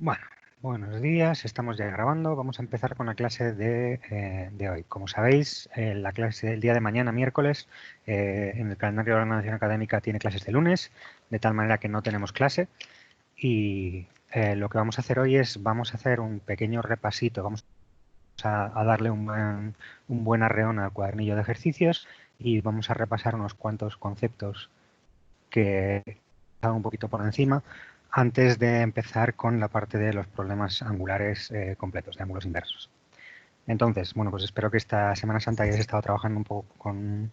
Bueno, buenos días, estamos ya grabando. Vamos a empezar con la clase de hoy. Como sabéis, la clase del día de mañana, miércoles, en el calendario de la Organización Académica tiene clases de lunes, de tal manera que no tenemos clase. Y lo que vamos a hacer hoy es, vamos a hacer un pequeño repasito, vamos a darle un buen arreón al cuadernillo de ejercicios y vamos a repasar unos cuantos conceptos que he dado un poquito por encima antes de empezar con la parte de los problemas angulares completos, de ángulos inversos. Entonces, bueno, pues espero que esta Semana Santa hayáis estado trabajando un poco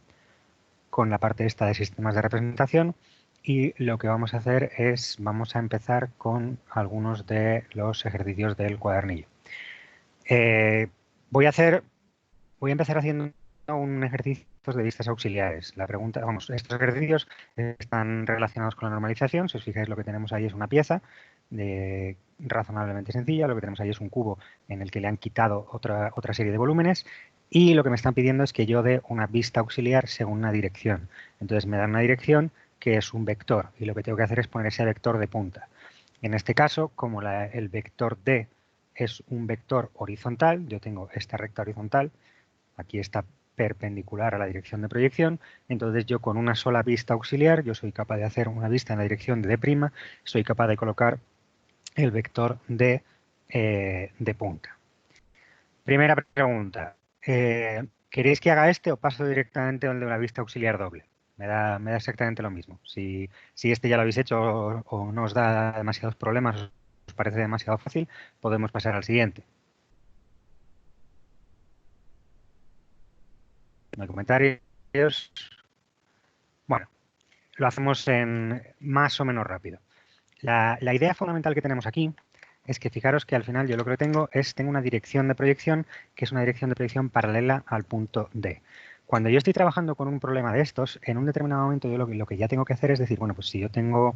con la parte esta de sistemas de representación y lo que vamos a hacer es, vamos a empezar con algunos de los ejercicios del cuadernillo. Eh, voy a empezar haciendo un ejercicio de vistas auxiliares. La pregunta, vamos, estos ejercicios están relacionados con la normalización. Si os fijáis, lo que tenemos ahí es una pieza razonablemente sencilla. Lo que tenemos ahí es un cubo en el que le han quitado otra serie de volúmenes. Y lo que me están pidiendo es que yo dé una vista auxiliar según una dirección. Entonces me dan una dirección que es un vector. Y lo que tengo que hacer es poner ese vector de punta. En este caso, como el vector D es un vector horizontal, yo tengo esta recta horizontal, aquí está perpendicular a la dirección de proyección, entonces yo con una sola vista auxiliar, yo soy capaz de hacer una vista en la dirección de D', soy capaz de colocar el vector de punta. Primera pregunta, ¿queréis que haga este o paso directamente al de una vista auxiliar doble? Me da exactamente lo mismo. Si este ya lo habéis hecho o no os da demasiados problemas, os parece demasiado fácil, podemos pasar al siguiente. No hay comentarios. Bueno, lo hacemos en más o menos rápido. La idea fundamental que tenemos aquí es que fijaros que al final yo lo que tengo una dirección de proyección que es una dirección de proyección paralela al punto D. Cuando yo estoy trabajando con un problema de estos, en un determinado momento yo lo que ya tengo que hacer es decir, bueno, pues si yo tengo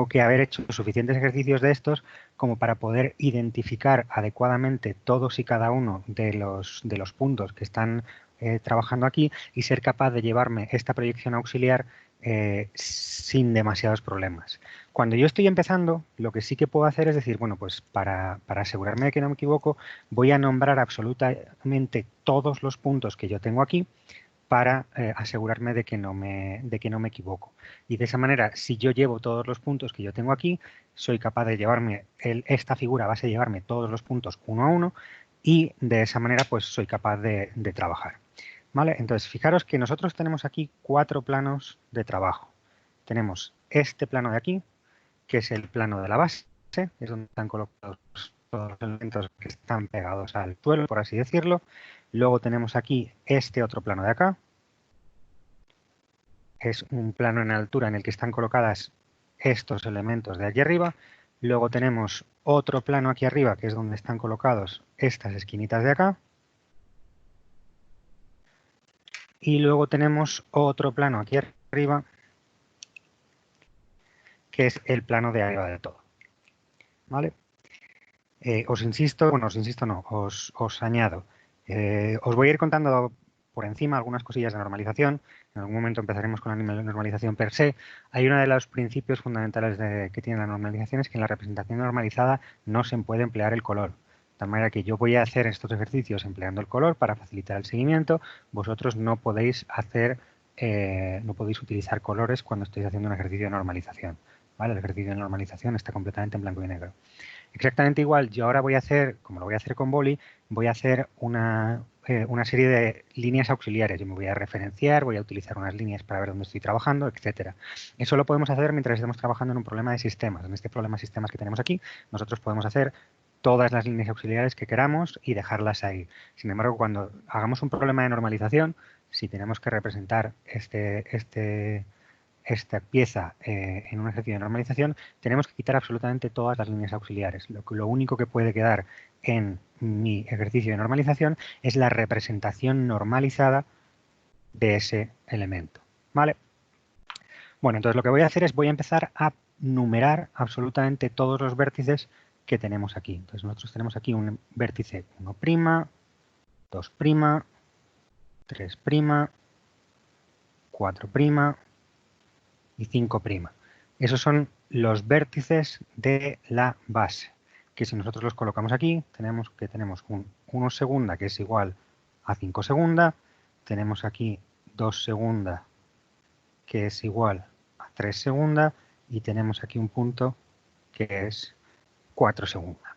que haber hecho suficientes ejercicios de estos como para poder identificar adecuadamente todos y cada uno de los puntos que están trabajando aquí y ser capaz de llevarme esta proyección auxiliar sin demasiados problemas. Cuando yo estoy empezando, lo que sí que puedo hacer es decir, bueno, pues para asegurarme de que no me equivoco, voy a nombrar absolutamente todos los puntos que yo tengo aquí para asegurarme de que no me equivoco. Y de esa manera, si yo llevo todos los puntos que yo tengo aquí, soy capaz de llevarme esta figura, va a llevarme todos los puntos uno a uno y de esa manera pues soy capaz de trabajar. ¿Vale? Entonces, fijaros que nosotros tenemos aquí 4 planos de trabajo. Tenemos este plano de aquí, que es el plano de la base, es donde están colocados todos los elementos que están pegados al suelo, por así decirlo. Luego tenemos aquí este otro plano de acá, es un plano en altura en el que están colocadas estos elementos de aquí arriba. Luego tenemos otro plano aquí arriba, que es donde están colocados estas esquinitas de acá. Y luego tenemos otro plano aquí arriba, que es el plano de arriba de todo. ¿Vale? Os insisto, bueno, os insisto no, os añado. Os voy a ir contando por encima algunas cosillas de normalización. En algún momento empezaremos con la normalización per se. Hay uno de los principios fundamentales que tiene la normalización es que en la representación normalizada no se puede emplear el color. De tal manera que yo voy a hacer estos ejercicios empleando el color para facilitar el seguimiento. Vosotros no podéis no podéis utilizar colores cuando estéis haciendo un ejercicio de normalización. ¿Vale? El ejercicio de normalización está completamente en blanco y negro. Exactamente igual, yo ahora voy a hacer, como lo voy a hacer con boli, voy a hacer una serie de líneas auxiliares. Yo me voy a referenciar, voy a utilizar unas líneas para ver dónde estoy trabajando, etcétera. Eso lo podemos hacer mientras estemos trabajando en un problema de sistemas. En este problema de sistemas que tenemos aquí, nosotros podemos hacer todas las líneas auxiliares que queramos y dejarlas ahí. Sin embargo, cuando hagamos un problema de normalización, si tenemos que representar esta pieza en un ejercicio de normalización, tenemos que quitar absolutamente todas las líneas auxiliares. Lo único que puede quedar en mi ejercicio de normalización es la representación normalizada de ese elemento. ¿Vale? Bueno, entonces lo que voy a hacer es voy a empezar a numerar absolutamente todos los vértices que tenemos aquí. Entonces nosotros tenemos aquí un vértice 1', 2', 3', 4' y 5'. Esos son los vértices de la base, que si nosotros los colocamos aquí, tenemos un 1 segunda que es igual a 5 segunda, tenemos aquí 2 segunda que es igual a 3 segunda y tenemos aquí un punto que es 4 segunda.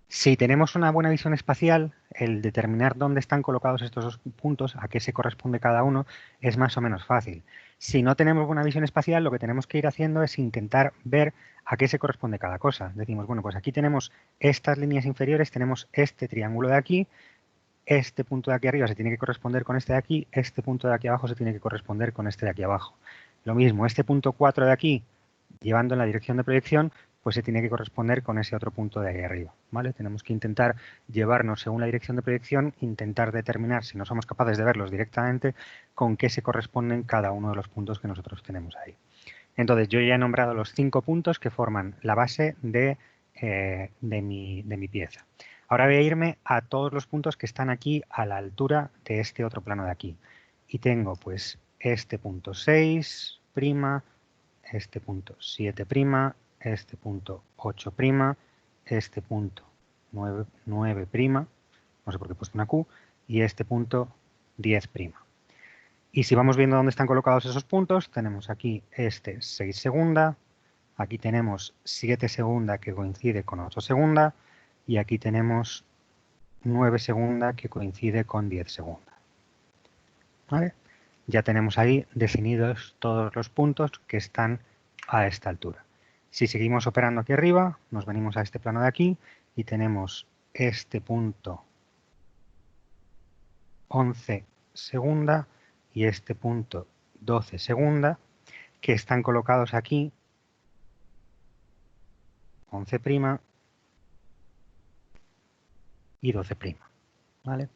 Si tenemos una buena visión espacial, el determinar dónde están colocados estos dos puntos, a qué se corresponde cada uno, es más o menos fácil. Si no tenemos buena visión espacial, lo que tenemos que ir haciendo es intentar ver a qué se corresponde cada cosa. Decimos, bueno, pues aquí tenemos estas líneas inferiores, tenemos este triángulo de aquí, este punto de aquí arriba se tiene que corresponder con este de aquí, este punto de aquí abajo se tiene que corresponder con este de aquí abajo. Lo mismo, este punto 4 de aquí, llevando en la dirección de proyección, pues se tiene que corresponder con ese otro punto de ahí arriba, ¿vale? Tenemos que intentar llevarnos según la dirección de proyección, intentar determinar, si no somos capaces de verlos directamente, con qué se corresponden cada uno de los puntos que nosotros tenemos ahí. Entonces, yo ya he nombrado los 5 puntos que forman la base de mi pieza. Ahora voy a irme a todos los puntos que están aquí a la altura de este otro plano de aquí. Y tengo pues este punto 6', este punto 7', este punto 8', este punto 9', no sé por qué he puesto una Q, y este punto 10'. Y si vamos viendo dónde están colocados esos puntos, tenemos aquí este 6 segunda, aquí tenemos 7 segunda que coincide con 8 segunda, y aquí tenemos 9 segunda que coincide con 10 segunda. ¿Vale? Ya tenemos ahí definidos todos los puntos que están a esta altura. Si seguimos operando aquí arriba, nos venimos a este plano de aquí y tenemos este punto 11 segunda y este punto 12 segunda, que están colocados aquí 11' y 12'. ¿Vale?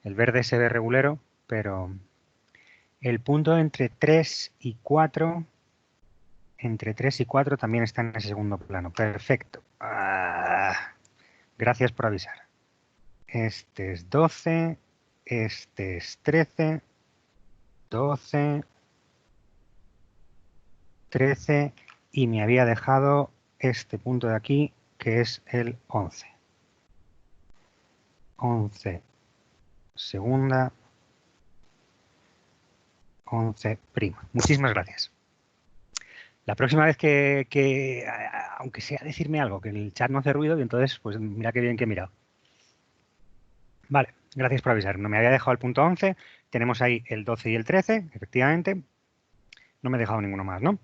El verde se ve regulero, pero el punto entre 3 y 4 también está en ese segundo plano. Perfecto. Gracias por avisar. Este es 12, este es 13, 12, 13 y me había dejado este punto de aquí que es el 11. 11 segunda, 11'. Muchísimas gracias. La próxima vez aunque sea decirme algo, que el chat no hace ruido, y entonces, pues mira qué bien que he mirado. Vale, gracias por avisar. No me había dejado el punto 11. Tenemos ahí el 12 y el 13, efectivamente. No me he dejado ninguno más, ¿no?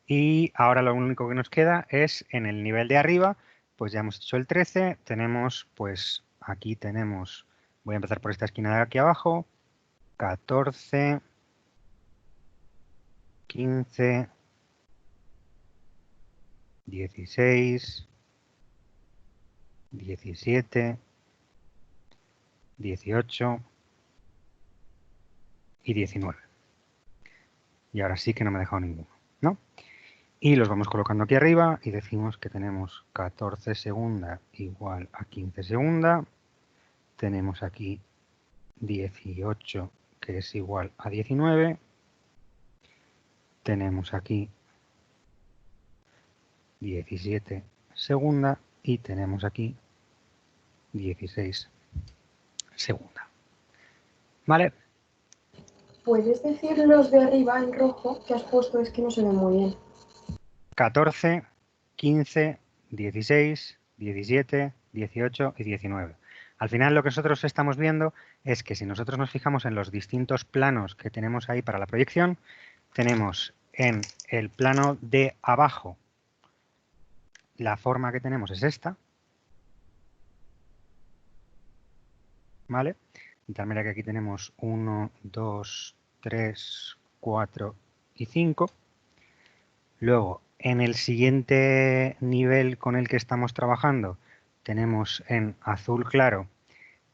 Y ahora lo único que nos queda es en el nivel de arriba, pues ya hemos hecho el 13. Tenemos, pues aquí tenemos, voy a empezar por esta esquina de aquí abajo, 14, 15, 16, 17, 18 y 19. Y ahora sí que no me he dejado ninguno, ¿no? Y los vamos colocando aquí arriba y decimos que tenemos 14 segunda igual a 15 segunda. Tenemos aquí 18 que es igual a 19. Tenemos aquí 17 segunda y tenemos aquí 16 segunda. ¿Vale? ¿Puedes decir los de arriba en rojo que has puesto? Es que no se ven muy bien. 14, 15, 16, 17, 18 y 19. Al final lo que nosotros estamos viendo es que si nosotros nos fijamos en los distintos planos que tenemos ahí para la proyección, tenemos en el plano de abajo la forma que tenemos es esta, ¿vale? De tal manera que aquí tenemos 1, 2, 3, 4 y 5. Luego, en el siguiente nivel con el que estamos trabajando, tenemos en azul claro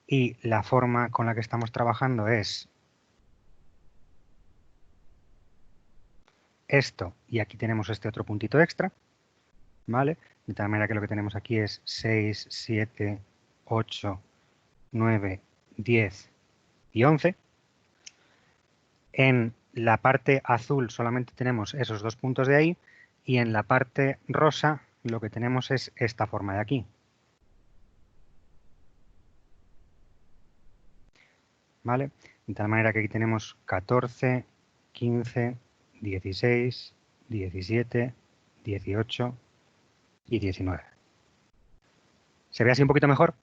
y la forma con la que estamos trabajando es esto y aquí tenemos este otro puntito extra, ¿vale? De tal manera que lo que tenemos aquí es 6, 7, 8, 9, 10 y 11. En la parte azul solamente tenemos esos dos puntos de ahí y en la parte rosa lo que tenemos es esta forma de aquí. ¿Vale? De tal manera que aquí tenemos 14, 15, 16, 17, 18 y 19. ¿Se ve así un poquito mejor?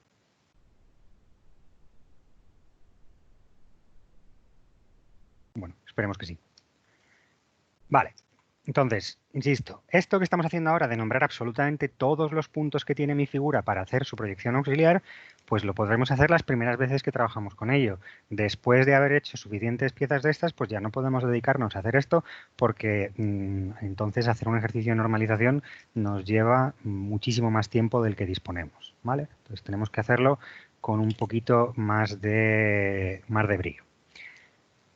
Bueno, esperemos que sí. Vale, entonces, insisto, esto que estamos haciendo ahora de nombrar absolutamente todos los puntos que tiene mi figura para hacer su proyección auxiliar, pues lo podremos hacer las primeras veces que trabajamos con ello. Después de haber hecho suficientes piezas de estas, pues ya no podemos dedicarnos a hacer esto porque entonces hacer un ejercicio de normalización nos lleva muchísimo más tiempo del que disponemos, ¿vale? Entonces tenemos que hacerlo con un poquito más de brío.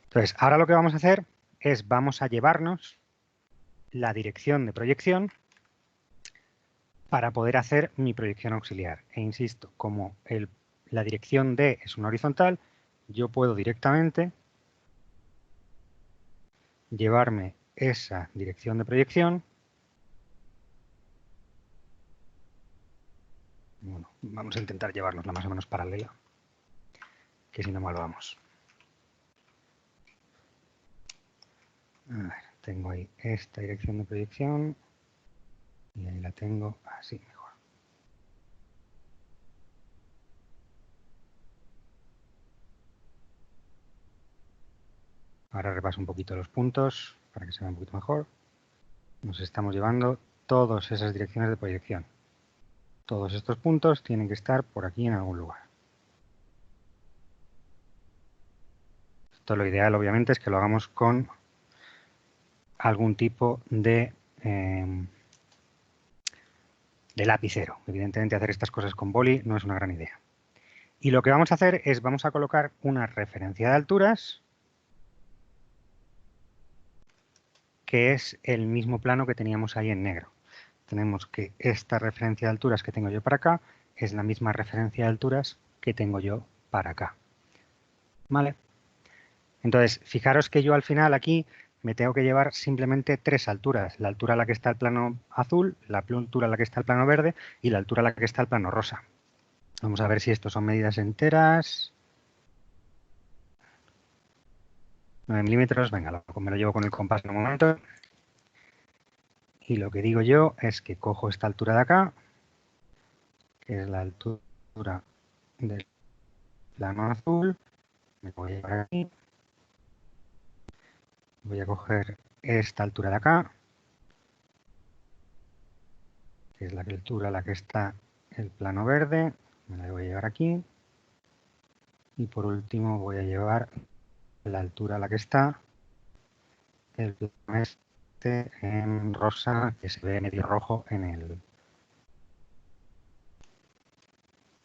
Entonces, ahora lo que vamos a hacer es vamos a llevarnos la dirección de proyección para poder hacer mi proyección auxiliar. E insisto, como la dirección D es una horizontal, yo puedo directamente llevarme esa dirección de proyección. Bueno, vamos a intentar llevárnosla más o menos paralela, que si no mal vamos. A ver, tengo ahí esta dirección de proyección y ahí la tengo así mejor. Ahora repaso un poquito los puntos para que se vea un poquito mejor. Nos estamos llevando todas esas direcciones de proyección. Todos estos puntos tienen que estar por aquí en algún lugar. Esto lo ideal, obviamente, es que lo hagamos con algún tipo de lapicero. Evidentemente, hacer estas cosas con boli no es una gran idea. Y lo que vamos a hacer es, vamos a colocar una referencia de alturas, que es el mismo plano que teníamos ahí en negro. Tenemos que esta referencia de alturas que tengo yo para acá es la misma referencia de alturas que tengo yo para acá. ¿Vale? Entonces, fijaros que yo al final aquí me tengo que llevar simplemente tres alturas. La altura a la que está el plano azul, la altura a la que está el plano verde y la altura a la que está el plano rosa. Vamos a ver si esto son medidas enteras. 9 milímetros, venga, me lo llevo con el compás en un momento. Y lo que digo yo es que cojo esta altura de acá, que es la altura del plano azul, me voy a llevar aquí. Voy a coger esta altura de acá, que es la altura a la que está el plano verde, me la voy a llevar aquí. Y por último voy a llevar la altura a la que está el plano este en rosa, que se ve medio rojo en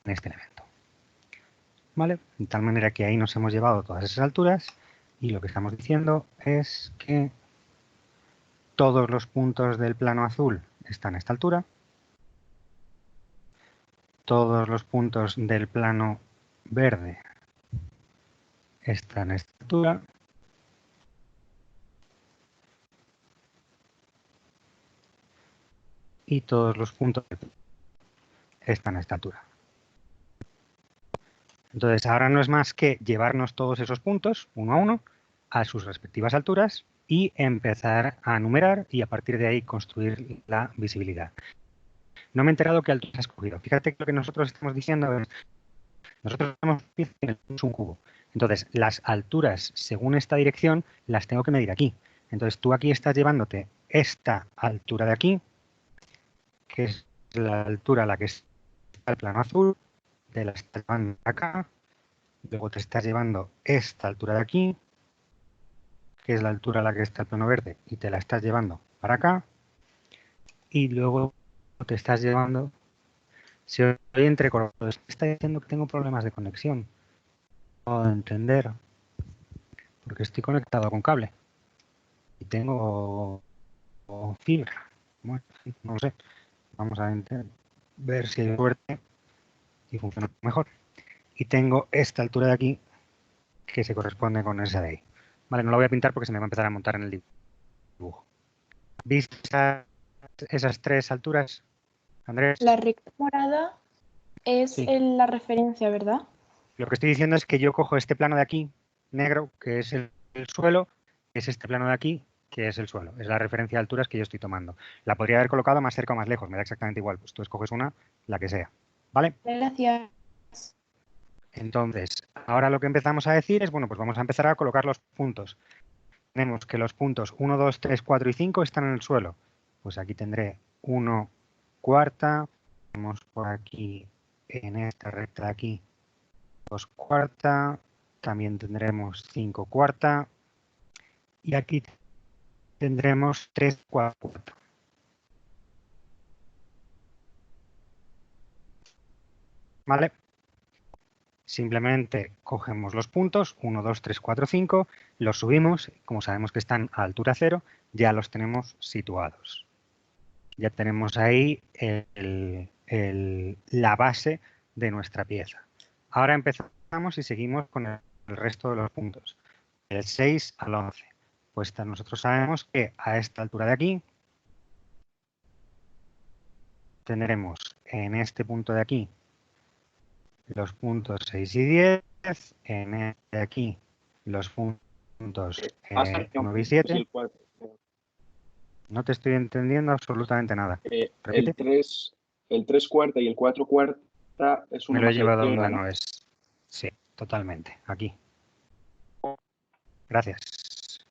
este elemento. ¿Vale? De tal manera que ahí nos hemos llevado todas esas alturas y lo que estamos diciendo es que todos los puntos del plano azul están a esta altura, todos los puntos del plano verde están a esta altura y todos los puntos están a esta altura. Entonces, ahora no es más que llevarnos todos esos puntos, uno a uno, a sus respectivas alturas y empezar a numerar y a partir de ahí construir la visibilidad. No me he enterado qué altura has escogido. Fíjate que lo que nosotros estamos diciendo es, nosotros tenemos un cubo. Entonces, las alturas según esta dirección las tengo que medir aquí. Entonces, tú aquí estás llevándote esta altura de aquí, que es la altura a la que está el plano azul, te la estás llevando acá, luego te estás llevando esta altura de aquí, que es la altura a la que está el plano verde, y te la estás llevando para acá, y luego te estás llevando, si oye entrecortado, está diciendo que tengo problemas de conexión, no puedo entender, porque estoy conectado con cable, y tengo fibra, bueno, no lo sé, vamos a ver si hay suerte y funciona mejor. Y tengo esta altura de aquí que se corresponde con esa de ahí. Vale, no la voy a pintar porque se me va a empezar a montar en el dibujo. Vista esas tres alturas, Andrés? La recta morada es Sí. la referencia, ¿verdad? Lo que estoy diciendo es que yo cojo este plano de aquí, negro, que es el suelo, que es este plano de aquí, que es el suelo. Es la referencia de alturas que yo estoy tomando. La podría haber colocado más cerca o más lejos, me da exactamente igual. Pues tú escoges una, la que sea. ¿Vale? Gracias. Entonces, ahora lo que empezamos a decir es, bueno, pues vamos a empezar a colocar los puntos. Tenemos que los puntos 1, 2, 3, 4 y 5 están en el suelo. Pues aquí tendré 1 cuarta, tenemos por aquí, en esta recta de aquí, 2 cuarta, también tendremos 5 cuarta y aquí tendremos 3 cuarta. ¿Vale? Simplemente cogemos los puntos 1, 2, 3, 4, 5, los subimos, como sabemos que están a altura 0, ya los tenemos situados. Ya tenemos ahí la base de nuestra pieza. Ahora empezamos y seguimos con el resto de los puntos, del 6 al 11. Pues nosotros sabemos que a esta altura de aquí tendremos en este punto de aquí los puntos 6 y 10, en este de aquí los puntos 9 y 7. No te estoy entendiendo absolutamente nada. Repite. El 3 cuarta y el 4 cuarta es uno Me lo he más a la llevado izquierda, donde ¿no? no es. Sí, totalmente. Aquí. Gracias.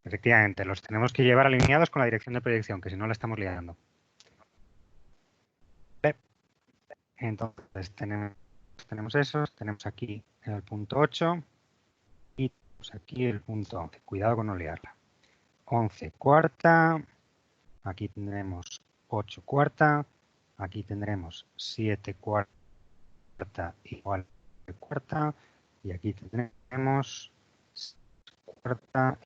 Efectivamente, los tenemos que llevar alineados con la dirección de proyección, que si no la estamos liando. Entonces tenemos esos, tenemos aquí el punto 8 y tenemos aquí el punto 11. Cuidado con no liarla. 11 cuarta, aquí tendremos 8 cuarta, aquí tendremos 7 cuarta igual a cuarta y aquí tendremos cuarta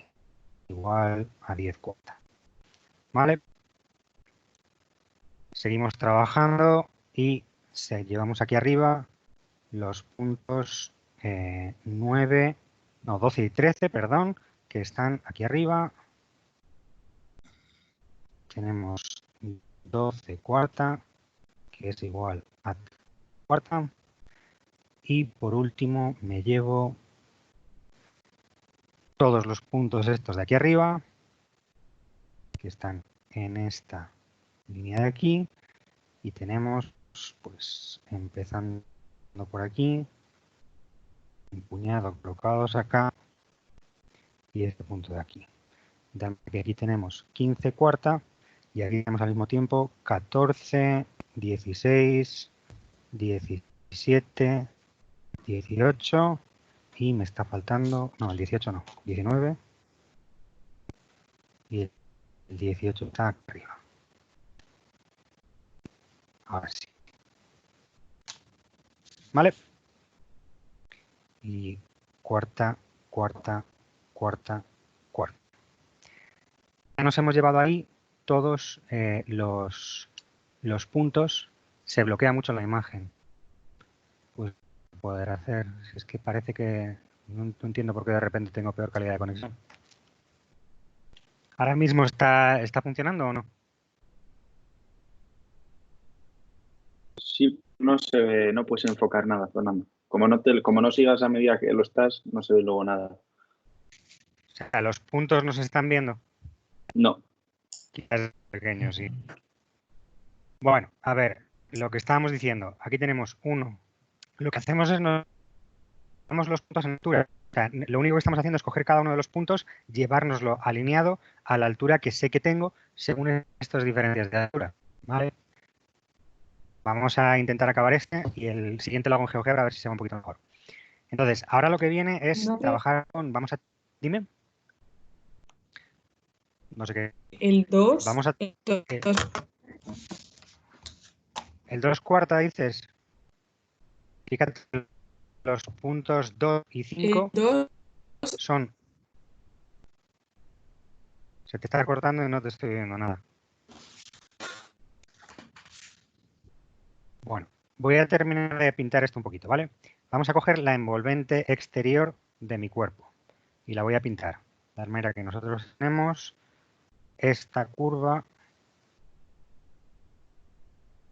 igual a 10 cuarta. ¿Vale? Seguimos trabajando y llevamos aquí arriba los puntos 9, no, 12 y 13, perdón, que están aquí arriba. Tenemos 12 cuarta, que es igual a cuarta. Y por último me llevo todos los puntos estos de aquí arriba, que están en esta línea de aquí. Y tenemos, pues, empezando por aquí, un puñado colocados acá y este punto de aquí. Que aquí tenemos 15 cuarta y aquí tenemos al mismo tiempo 14, 16, 17, 18 y me está faltando, no, el 18 no, 19 y el 18 está aquí arriba. Ahora sí. ¿Vale? Y cuarta, cuarta, cuarta, cuarta. Ya nos hemos llevado ahí todos los puntos. Se bloquea mucho la imagen. Pues poder hacer, si es que parece que no entiendo por qué de repente tengo peor calidad de conexión. ¿Ahora mismo está funcionando o no? Sí, no se ve, no puedes enfocar nada, Fernando. Como no sigas a medida que lo estás, no se ve luego nada. O sea, los puntos no se están viendo. No. Quizás pequeños, sí. Bueno, a ver, lo que estábamos diciendo. Aquí tenemos uno. Lo que hacemos es nos damos los puntos en altura. O sea, lo único que estamos haciendo es coger cada uno de los puntos, llevárnoslo alineado a la altura que sé que tengo según estas diferencias de altura. ¿Vale? Vamos a intentar acabar este y el siguiente lo hago en GeoGebra a ver si se va un poquito mejor. Entonces, ahora lo que viene es trabajar con... Vamos a... Dime. No sé qué. El 2. Vamos a... El 2 cuarta dices. Fíjate, los puntos 2 y 5 son... Se te está cortando y no te estoy viendo nada. Bueno, voy a terminar de pintar esto un poquito, ¿vale? Vamos a coger la envolvente exterior de mi cuerpo y la voy a pintar. De manera que nosotros tenemos esta curva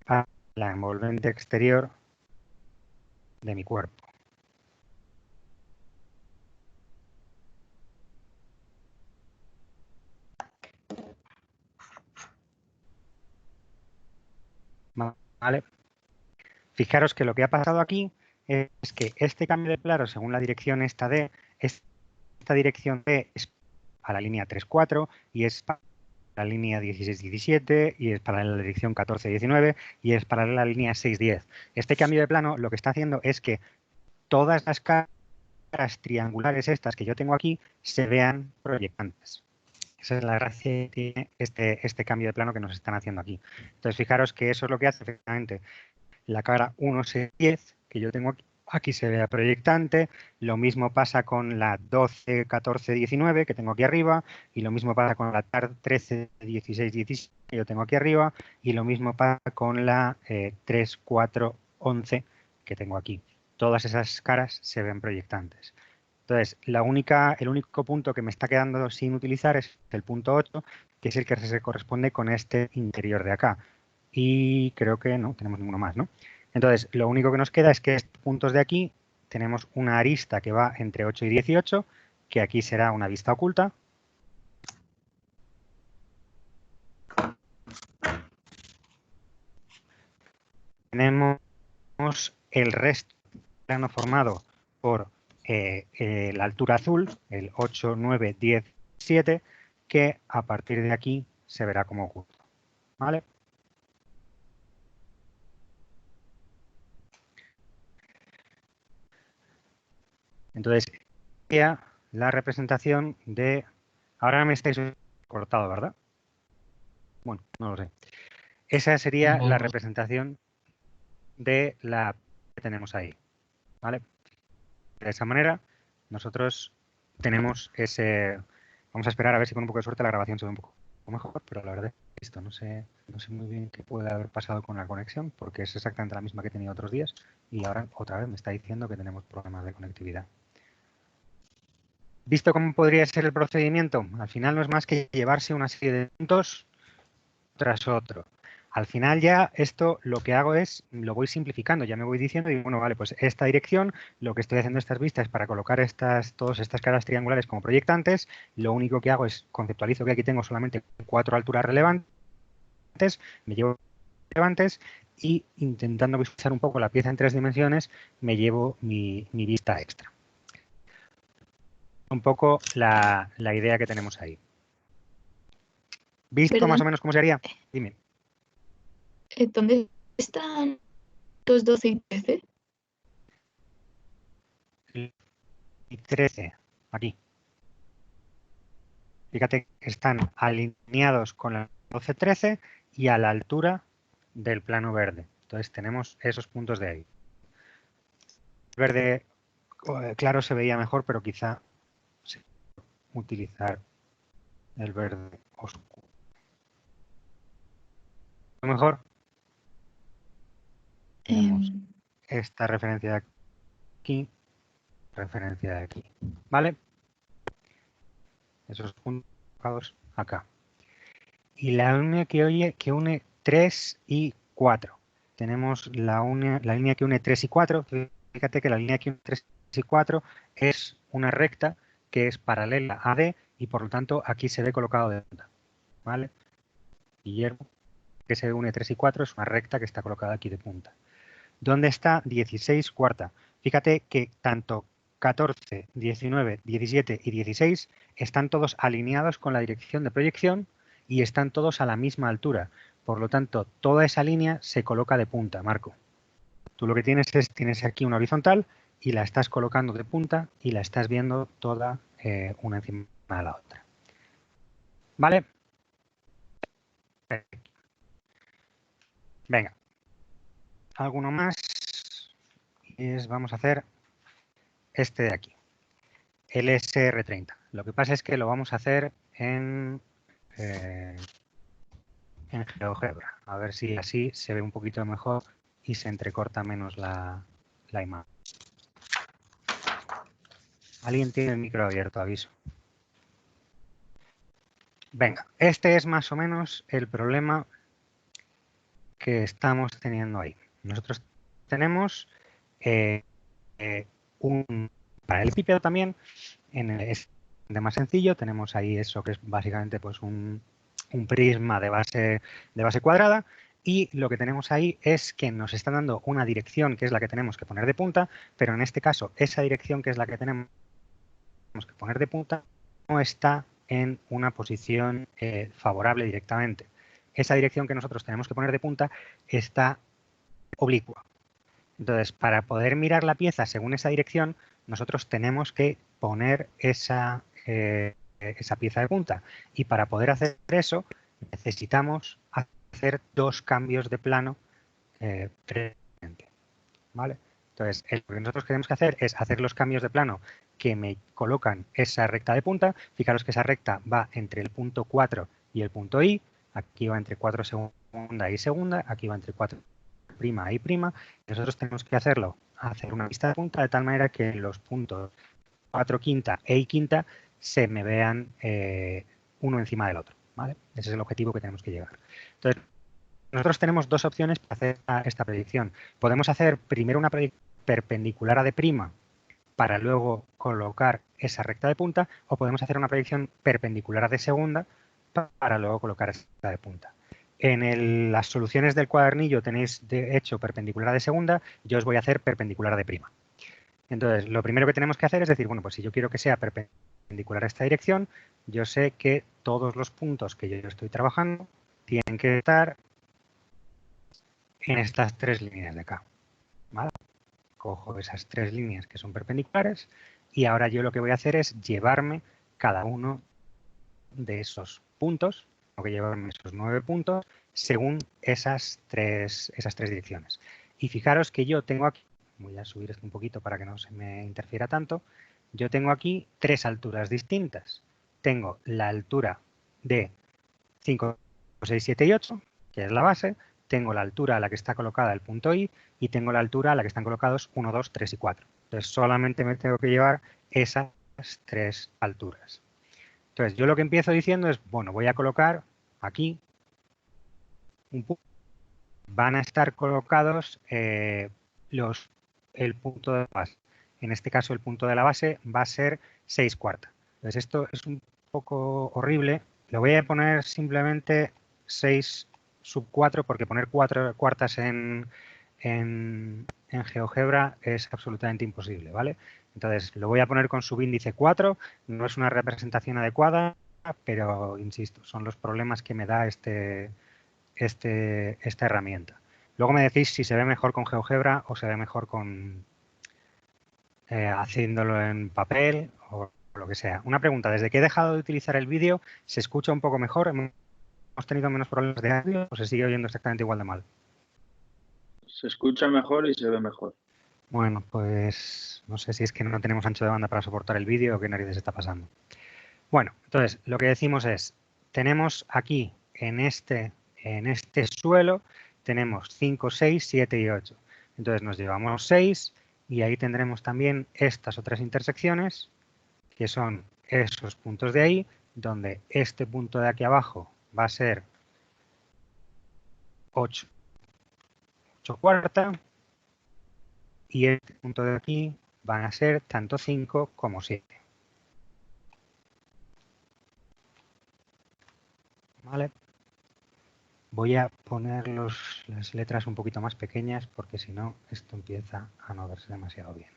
a la envolvente exterior de mi cuerpo. ¿Vale? Fijaros que lo que ha pasado aquí es que este cambio de plano, según la dirección esta D, esta dirección D es a la línea 3,4 y es para la línea 16,17 y es para la dirección 14,19 y es para la línea 6,10. Este cambio de plano lo que está haciendo es que todas las caras triangulares estas que yo tengo aquí se vean proyectantes. Esa es la gracia que tiene este cambio de plano que nos están haciendo aquí. Entonces, fijaros que eso es lo que hace efectivamente la cara 1,6,10 que yo tengo aquí se vea proyectante. Lo mismo pasa con la 12, 14, 19 que tengo aquí arriba. Y lo mismo pasa con la 13, 16, 17 que yo tengo aquí arriba. Y lo mismo pasa con la 3, 4, 11 que tengo aquí. Todas esas caras se ven proyectantes. Entonces, el único punto que me está quedando sin utilizar es el punto 8, que es el que se corresponde con este interior de acá. Y creo que no tenemos ninguno más, ¿no? Entonces, lo único que nos queda es que estos puntos de aquí tenemos una arista que va entre 8 y 18, que aquí será una vista oculta. Tenemos el resto del plano formado por la altura azul, el 8, 9, 10, 7, que a partir de aquí se verá como oculto. ¿Vale? Entonces, la representación de... Ahora me estáis cortado, ¿verdad? Bueno, no lo sé. Esa sería la representación de la que tenemos ahí. ¿Vale? De esa manera, nosotros tenemos ese... Vamos a esperar a ver si con un poco de suerte la grabación se ve un poco mejor, pero la verdad es que esto no sé muy bien qué puede haber pasado con la conexión, porque es exactamente la misma que he tenido otros días y ahora otra vez me está diciendo que tenemos problemas de conectividad. ¿Visto cómo podría ser el procedimiento? Al final no es más que llevarse una serie de puntos tras otro. Al final ya esto lo que hago es, lo voy simplificando, ya me voy diciendo, y bueno, vale, pues esta dirección, lo que estoy haciendo estas vistas es para colocar todas estas caras triangulares como proyectantes, lo único que hago es conceptualizo que aquí tengo solamente 4 alturas relevantes, me llevo relevantes y intentando visualizar un poco la pieza en 3 dimensiones, me llevo mi vista extra. Un poco la idea que tenemos ahí. ¿Visto más o menos cómo sería? Dime. ¿Dónde están los 12 y 13? Y 13, aquí. Fíjate que están alineados con la 12, 13 y a la altura del plano verde. Entonces tenemos esos puntos de ahí. El verde claro se veía mejor, pero quizá sí, utilizar el verde oscuro. A lo mejor tenemos esta referencia de aquí, referencia de aquí. ¿Vale? Esos puntos colocados acá. Y la línea que une 3 y 4. Tenemos la línea que une 3 y 4. Fíjate que la línea que une 3 y 4 es una recta que es paralela a D y por lo tanto aquí se ve colocado de punta. ¿Vale? Guillermo, que se une 3 y 4 es una recta que está colocada aquí de punta. ¿Dónde está 16 cuarta? Fíjate que tanto 14, 19, 17 y 16 están todos alineados con la dirección de proyección y están todos a la misma altura. Por lo tanto, toda esa línea se coloca de punta, Marco. Tú lo que tienes aquí una horizontal y la estás colocando de punta y la estás viendo toda una encima de la otra. ¿Vale? Venga. ¿Alguno más? Vamos a hacer este de aquí. El SR30. Lo que pasa es que lo vamos a hacer en GeoGebra. A ver si así se ve un poquito mejor y se entrecorta menos la imagen. Alguien tiene el micro abierto, aviso. venga, este es más o menos el problema que estamos teniendo ahí. Nosotros tenemos un paralelepípedo también, es más sencillo, tenemos ahí eso que es básicamente pues un prisma de base cuadrada, y lo que tenemos ahí es que nos están dando una dirección que es la que tenemos que poner de punta, pero en este caso esa dirección que es la que tenemos que poner de punta no está en una posición favorable directamente. Esa dirección que nosotros tenemos que poner de punta está oblicua. Entonces, para poder mirar la pieza según esa dirección, nosotros tenemos que poner esa pieza de punta. Y para poder hacer eso, necesitamos hacer dos cambios de plano previamente, ¿vale? Entonces, lo que nosotros tenemos que hacer es hacer los cambios de plano que me colocan esa recta de punta. Fijaros que esa recta va entre el punto 4 y el punto I. Aquí va entre 4 segunda y segunda. Aquí va entre 4 prima y prima. Nosotros tenemos que hacer una vista de punta de tal manera que los puntos 4 quinta e I quinta se me vean uno encima del otro, ¿vale? Ese es el objetivo que tenemos que llegar. Entonces, nosotros tenemos dos opciones para hacer esta predicción. Podemos hacer primero una predicción perpendicular a D' para luego colocar esa recta de punta, o podemos hacer una predicción perpendicular a D segunda para luego colocar esa recta de punta. En las soluciones del cuadernillo tenéis de hecho perpendicular a D segunda, yo os voy a hacer perpendicular a D'. Entonces, lo primero que tenemos que hacer es decir, bueno, pues si yo quiero que sea perpendicular a esta dirección, yo sé que todos los puntos que yo estoy trabajando tienen que estar en estas tres líneas de acá, ¿vale? Cojo esas tres líneas que son perpendiculares y ahora yo lo que voy a hacer es llevarme cada uno de esos puntos, tengo que llevarme esos 9 puntos según esas tres direcciones. Y fijaros que yo tengo aquí, voy a subir esto un poquito para que no se me interfiera tanto, yo tengo aquí tres alturas distintas. Tengo la altura de 5, 6, 7 y 8, que es la base. Tengo la altura a la que está colocada el punto I y tengo la altura a la que están colocados 1, 2, 3 y 4. Entonces solamente me tengo que llevar esas tres alturas. Entonces yo lo que empiezo diciendo es, bueno, voy a colocar aquí un punto. Van a estar colocados el punto de base. En este caso el punto de la base va a ser 6 cuartas. Entonces esto es un poco horrible. Le voy a poner simplemente 6 sub 4 porque poner 4 cuartas en GeoGebra es absolutamente imposible, ¿vale? Entonces lo voy a poner con subíndice 4. No es una representación adecuada, pero insisto, son los problemas que me da esta herramienta. Luego me decís si se ve mejor con GeoGebra o se ve mejor con haciéndolo en papel o lo que sea. Una pregunta, desde que he dejado de utilizar el vídeo, ¿se escucha un poco mejor? ¿Hemos tenido menos problemas de audio o se sigue oyendo exactamente igual de mal? Se escucha mejor y se ve mejor. Bueno, pues no sé si es que no tenemos ancho de banda para soportar el vídeo o qué narices está pasando. Bueno, entonces lo que decimos es, tenemos aquí en este suelo, tenemos 5, 6, 7 y 8. Entonces nos llevamos 6 y ahí tendremos también estas otras intersecciones, que son esos puntos de ahí, donde este punto de aquí abajo va a ser 8 cuarta y este punto de aquí van a ser tanto 5 como 7. ¿Vale? Voy a poner las letras un poquito más pequeñas porque si no esto empieza a no verse demasiado bien.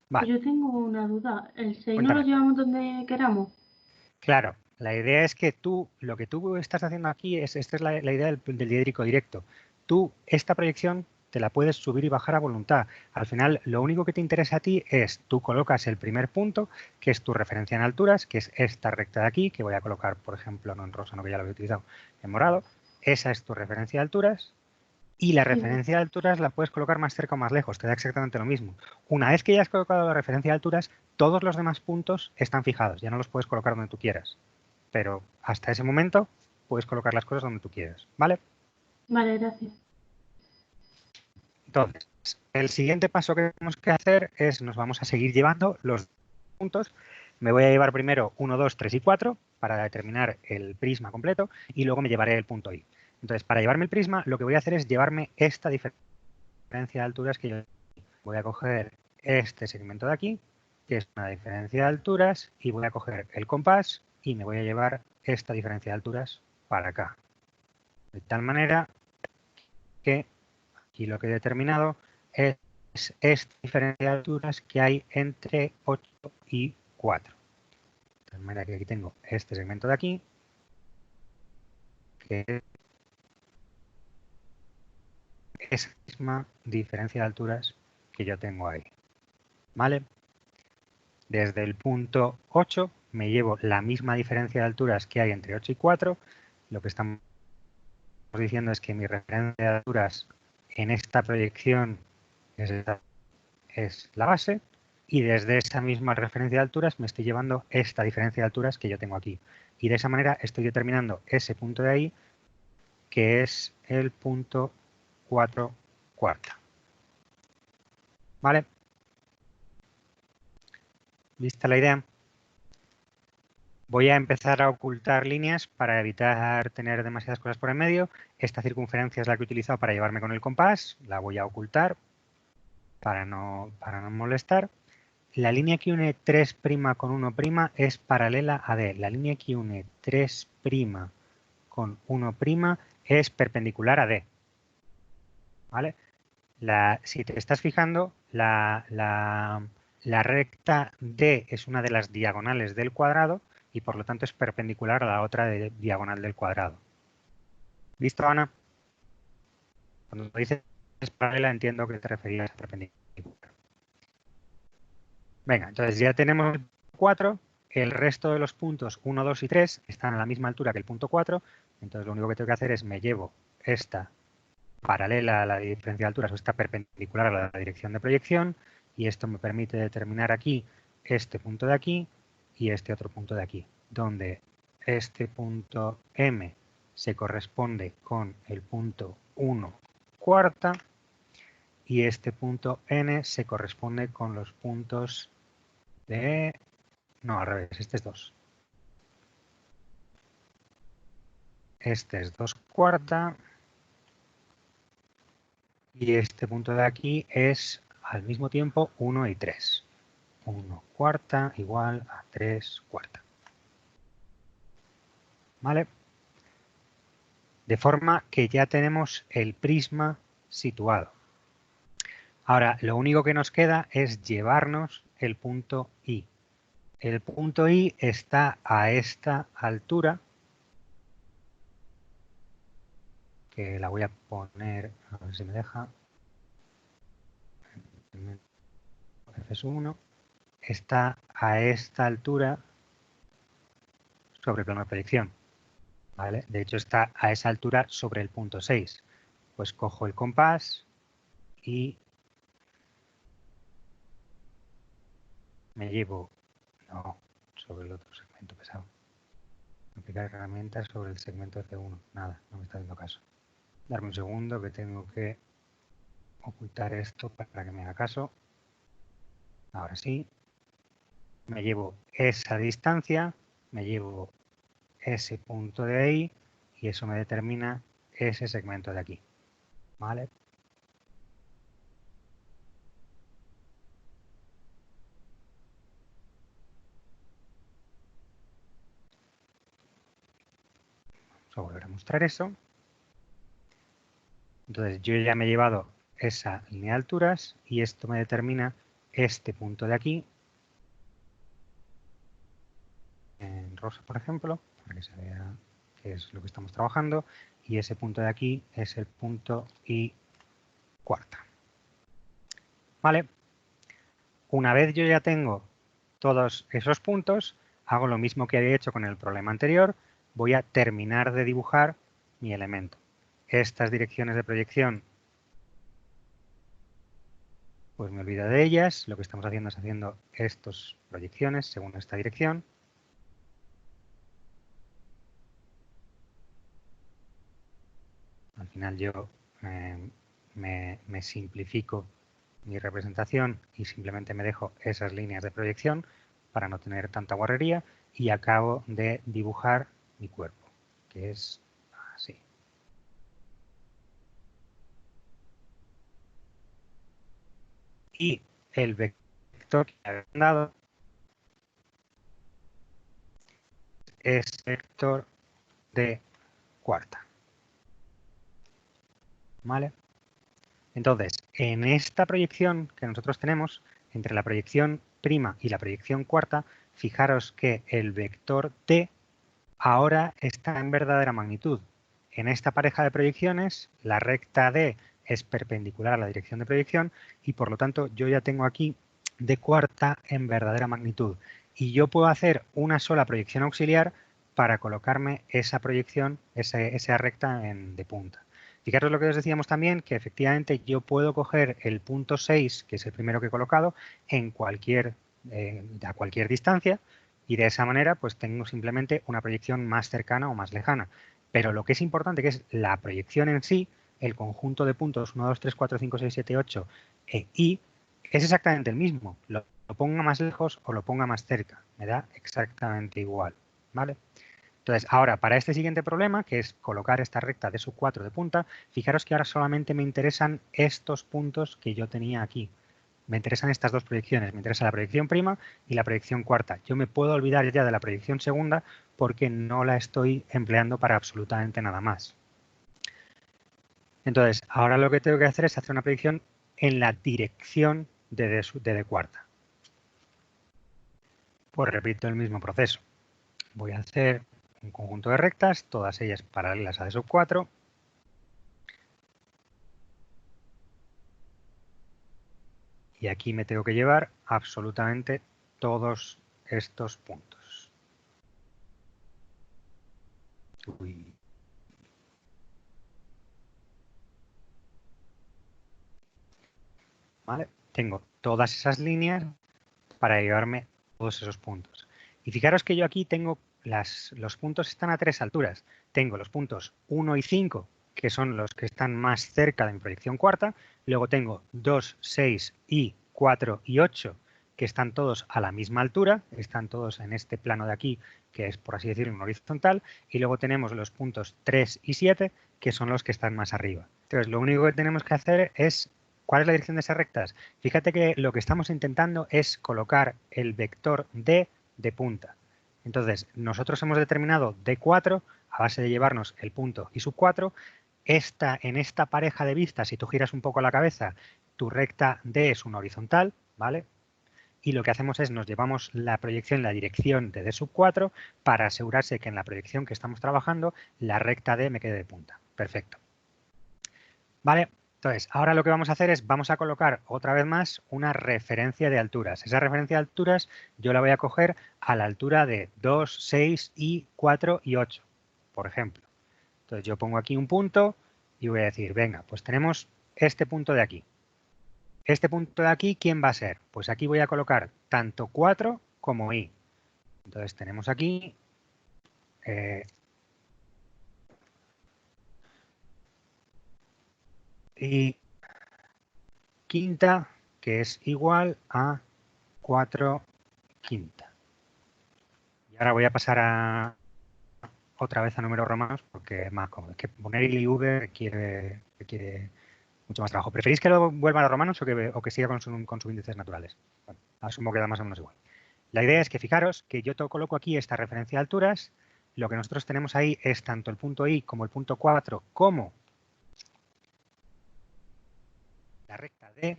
Vale. Yo tengo una duda. ¿El 6 no Cuéntame. lo llevamos donde queramos? Claro, la idea es que lo que tú estás haciendo aquí esta es la idea del diédrico directo. Tú esta proyección te la puedes subir y bajar a voluntad. Al final, lo único que te interesa a ti es, tú colocas el primer punto, que es tu referencia en alturas, que es esta recta de aquí, que voy a colocar, por ejemplo, no en rosa, no que ya lo había utilizado, en morado. Esa es tu referencia de alturas. Y la referencia de alturas la puedes colocar más cerca o más lejos, te da exactamente lo mismo. Una vez que ya has colocado la referencia de alturas, todos los demás puntos están fijados, ya no los puedes colocar donde tú quieras. Pero hasta ese momento puedes colocar las cosas donde tú quieras, ¿vale? Vale, gracias. Entonces, el siguiente paso que tenemos que hacer es, nos vamos a seguir llevando los puntos Me voy a llevar primero 1, 2, 3 y 4 para determinar el prisma completo y luego me llevaré el punto I. Entonces, para llevarme el prisma, lo que voy a hacer es llevarme esta diferencia de alturas que yo voy a coger este segmento de aquí, que es una diferencia de alturas, y voy a coger el compás y me voy a llevar esta diferencia de alturas para acá. De tal manera que aquí lo que he determinado es esta diferencia de alturas que hay entre 8 y 4. De tal manera que aquí tengo este segmento de aquí, que es esa misma diferencia de alturas que yo tengo ahí. ¿Vale? Desde el punto 8 me llevo la misma diferencia de alturas que hay entre 8 y 4. Lo que estamos diciendo es que mi referencia de alturas en esta proyección es la base, y desde esa misma referencia de alturas me estoy llevando esta diferencia de alturas que yo tengo aquí. Y de esa manera estoy determinando ese punto de ahí, que es el punto 4 cuarta. ¿Vale? ¿Vista la idea? Voy a empezar a ocultar líneas para evitar tener demasiadas cosas por en medio. Esta circunferencia es la que he utilizado para llevarme con el compás. La voy a ocultar para no molestar. La línea que une 3' con 1' es paralela a D. La línea que une 3' con 1' es perpendicular a D. ¿Vale? Si te estás fijando, la recta D es una de las diagonales del cuadrado y por lo tanto es perpendicular a la otra diagonal del cuadrado. ¿Visto, Ana? Cuando dices paralela entiendo que te referías a perpendicular. Venga, entonces ya tenemos 4, el resto de los puntos 1, 2 y 3 están a la misma altura que el punto 4, entonces lo único que tengo que hacer es me llevo esta paralela a la diferencia de alturas o esta perpendicular a la dirección de proyección y esto me permite determinar aquí este punto de aquí y este otro punto de aquí, donde este punto M se corresponde con el punto 1 cuarta y este punto N se corresponde con los puntos de... No, al revés, este es 2. Este es 2 cuarta. Y este punto de aquí es al mismo tiempo 1 y 3. 1 cuarta igual a 3 cuarta. ¿Vale? De forma que ya tenemos el prisma situado. Ahora, lo único que nos queda es llevarnos el punto I. El punto I está a esta altura, que la voy a poner, a ver si me deja, F1, está a esta altura sobre el plano de proyección. ¿Vale? De hecho, está a esa altura sobre el punto 6. Pues cojo el compás y me llevo, no, sobre el otro segmento pesado. Aplicar herramientas sobre el segmento F1. Nada, no me está haciendo caso. Darme un segundo que tengo que ocultar esto para que me haga caso. Ahora sí. Me llevo esa distancia, me llevo ese punto de ahí y eso me determina ese segmento de aquí. ¿Vale? Vamos a volver a mostrar eso. Entonces yo ya me he llevado esa línea de alturas y esto me determina este punto de aquí, en rosa por ejemplo, para que se vea qué es lo que estamos trabajando, y ese punto de aquí es el punto I cuarta. ¿Vale? Una vez yo ya tengo todos esos puntos, hago lo mismo que había hecho con el problema anterior, voy a terminar de dibujar mi elemento. Estas direcciones de proyección, pues me olvido de ellas. Lo que estamos haciendo es haciendo estas proyecciones según esta dirección. Al final yo me simplifico mi representación y simplemente me dejo esas líneas de proyección para no tener tanta guarrería, y acabo de dibujar mi cuerpo, que es así. Y el vector que me han dado es vector de cuarta. ¿Vale? Entonces, en esta proyección que nosotros tenemos, entre la proyección prima y la proyección cuarta, fijaros que el vector t ahora está en verdadera magnitud. En esta pareja de proyecciones, la recta d es perpendicular a la dirección de proyección y, por lo tanto, yo ya tengo aquí d cuarta en verdadera magnitud. Y yo puedo hacer una sola proyección auxiliar para colocarme esa proyección, esa recta de punta. Fijaros lo que os decíamos también, que efectivamente yo puedo coger el punto 6, que es el primero que he colocado, a cualquier distancia, y de esa manera pues tengo simplemente una proyección más cercana o más lejana. Pero lo que es importante, que es la proyección en sí, el conjunto de puntos 1, 2, 3, 4, 5, 6, 7, 8 y es exactamente el mismo. Lo ponga más lejos o lo ponga más cerca. Me da exactamente igual. ¿Vale? Entonces, ahora, para este siguiente problema, que es colocar esta recta de sub 4 de punta, fijaros que ahora solamente me interesan estos puntos que yo tenía aquí. Me interesan estas dos proyecciones, me interesa la proyección prima y la proyección cuarta. Yo me puedo olvidar ya de la proyección segunda porque no la estoy empleando para absolutamente nada más. Entonces, ahora lo que tengo que hacer es hacer una proyección en la dirección de D cuarta. Pues repito el mismo proceso. Voy a hacer un conjunto de rectas, todas ellas paralelas a D sub 4. Y aquí me tengo que llevar absolutamente todos estos puntos. Uy. ¿Vale? Tengo todas esas líneas para llevarme todos esos puntos. Y fijaros que yo aquí tengo los puntos están a tres alturas. Tengo los puntos 1 y 5, que son los que están más cerca de mi proyección cuarta. Luego tengo 2, 6 y 4 y 8, que están todos a la misma altura. Están todos en este plano de aquí, que es, por así decirlo, un horizontal. Y luego tenemos los puntos 3 y 7, que son los que están más arriba. Entonces, lo único que tenemos que hacer es... ¿Cuál es la dirección de esas rectas? Fíjate que lo que estamos intentando es colocar el vector d de punta. Entonces, nosotros hemos determinado D4 a base de llevarnos el punto y sub 4. En esta pareja de vistas, si tú giras un poco la cabeza, tu recta D es una horizontal, ¿vale? Y lo que hacemos es nos llevamos la proyección en la dirección de D sub 4 para asegurarse que en la proyección que estamos trabajando la recta D me quede de punta. Perfecto. ¿Vale? Entonces, ahora lo que vamos a hacer es, vamos a colocar otra vez más una referencia de alturas. Esa referencia de alturas yo la voy a coger a la altura de 2, 6 y 4 y 8, por ejemplo. Entonces yo pongo aquí un punto y voy a decir, venga, pues tenemos este punto de aquí. Este punto de aquí, ¿quién va a ser? Pues aquí voy a colocar tanto 4 como i. Entonces tenemos aquí... y quinta, que es igual a 4 quinta. Y ahora voy a pasar otra vez a números romanos porque es más cómodo. Es que poner I y V requiere mucho más trabajo. ¿Preferís que lo vuelva a los romanos o que siga con sus índices naturales? Bueno, asumo que da más o menos igual. La idea es que fijaros que yo coloco aquí esta referencia de alturas. Lo que nosotros tenemos ahí es tanto el punto I como el punto 4 como la recta D.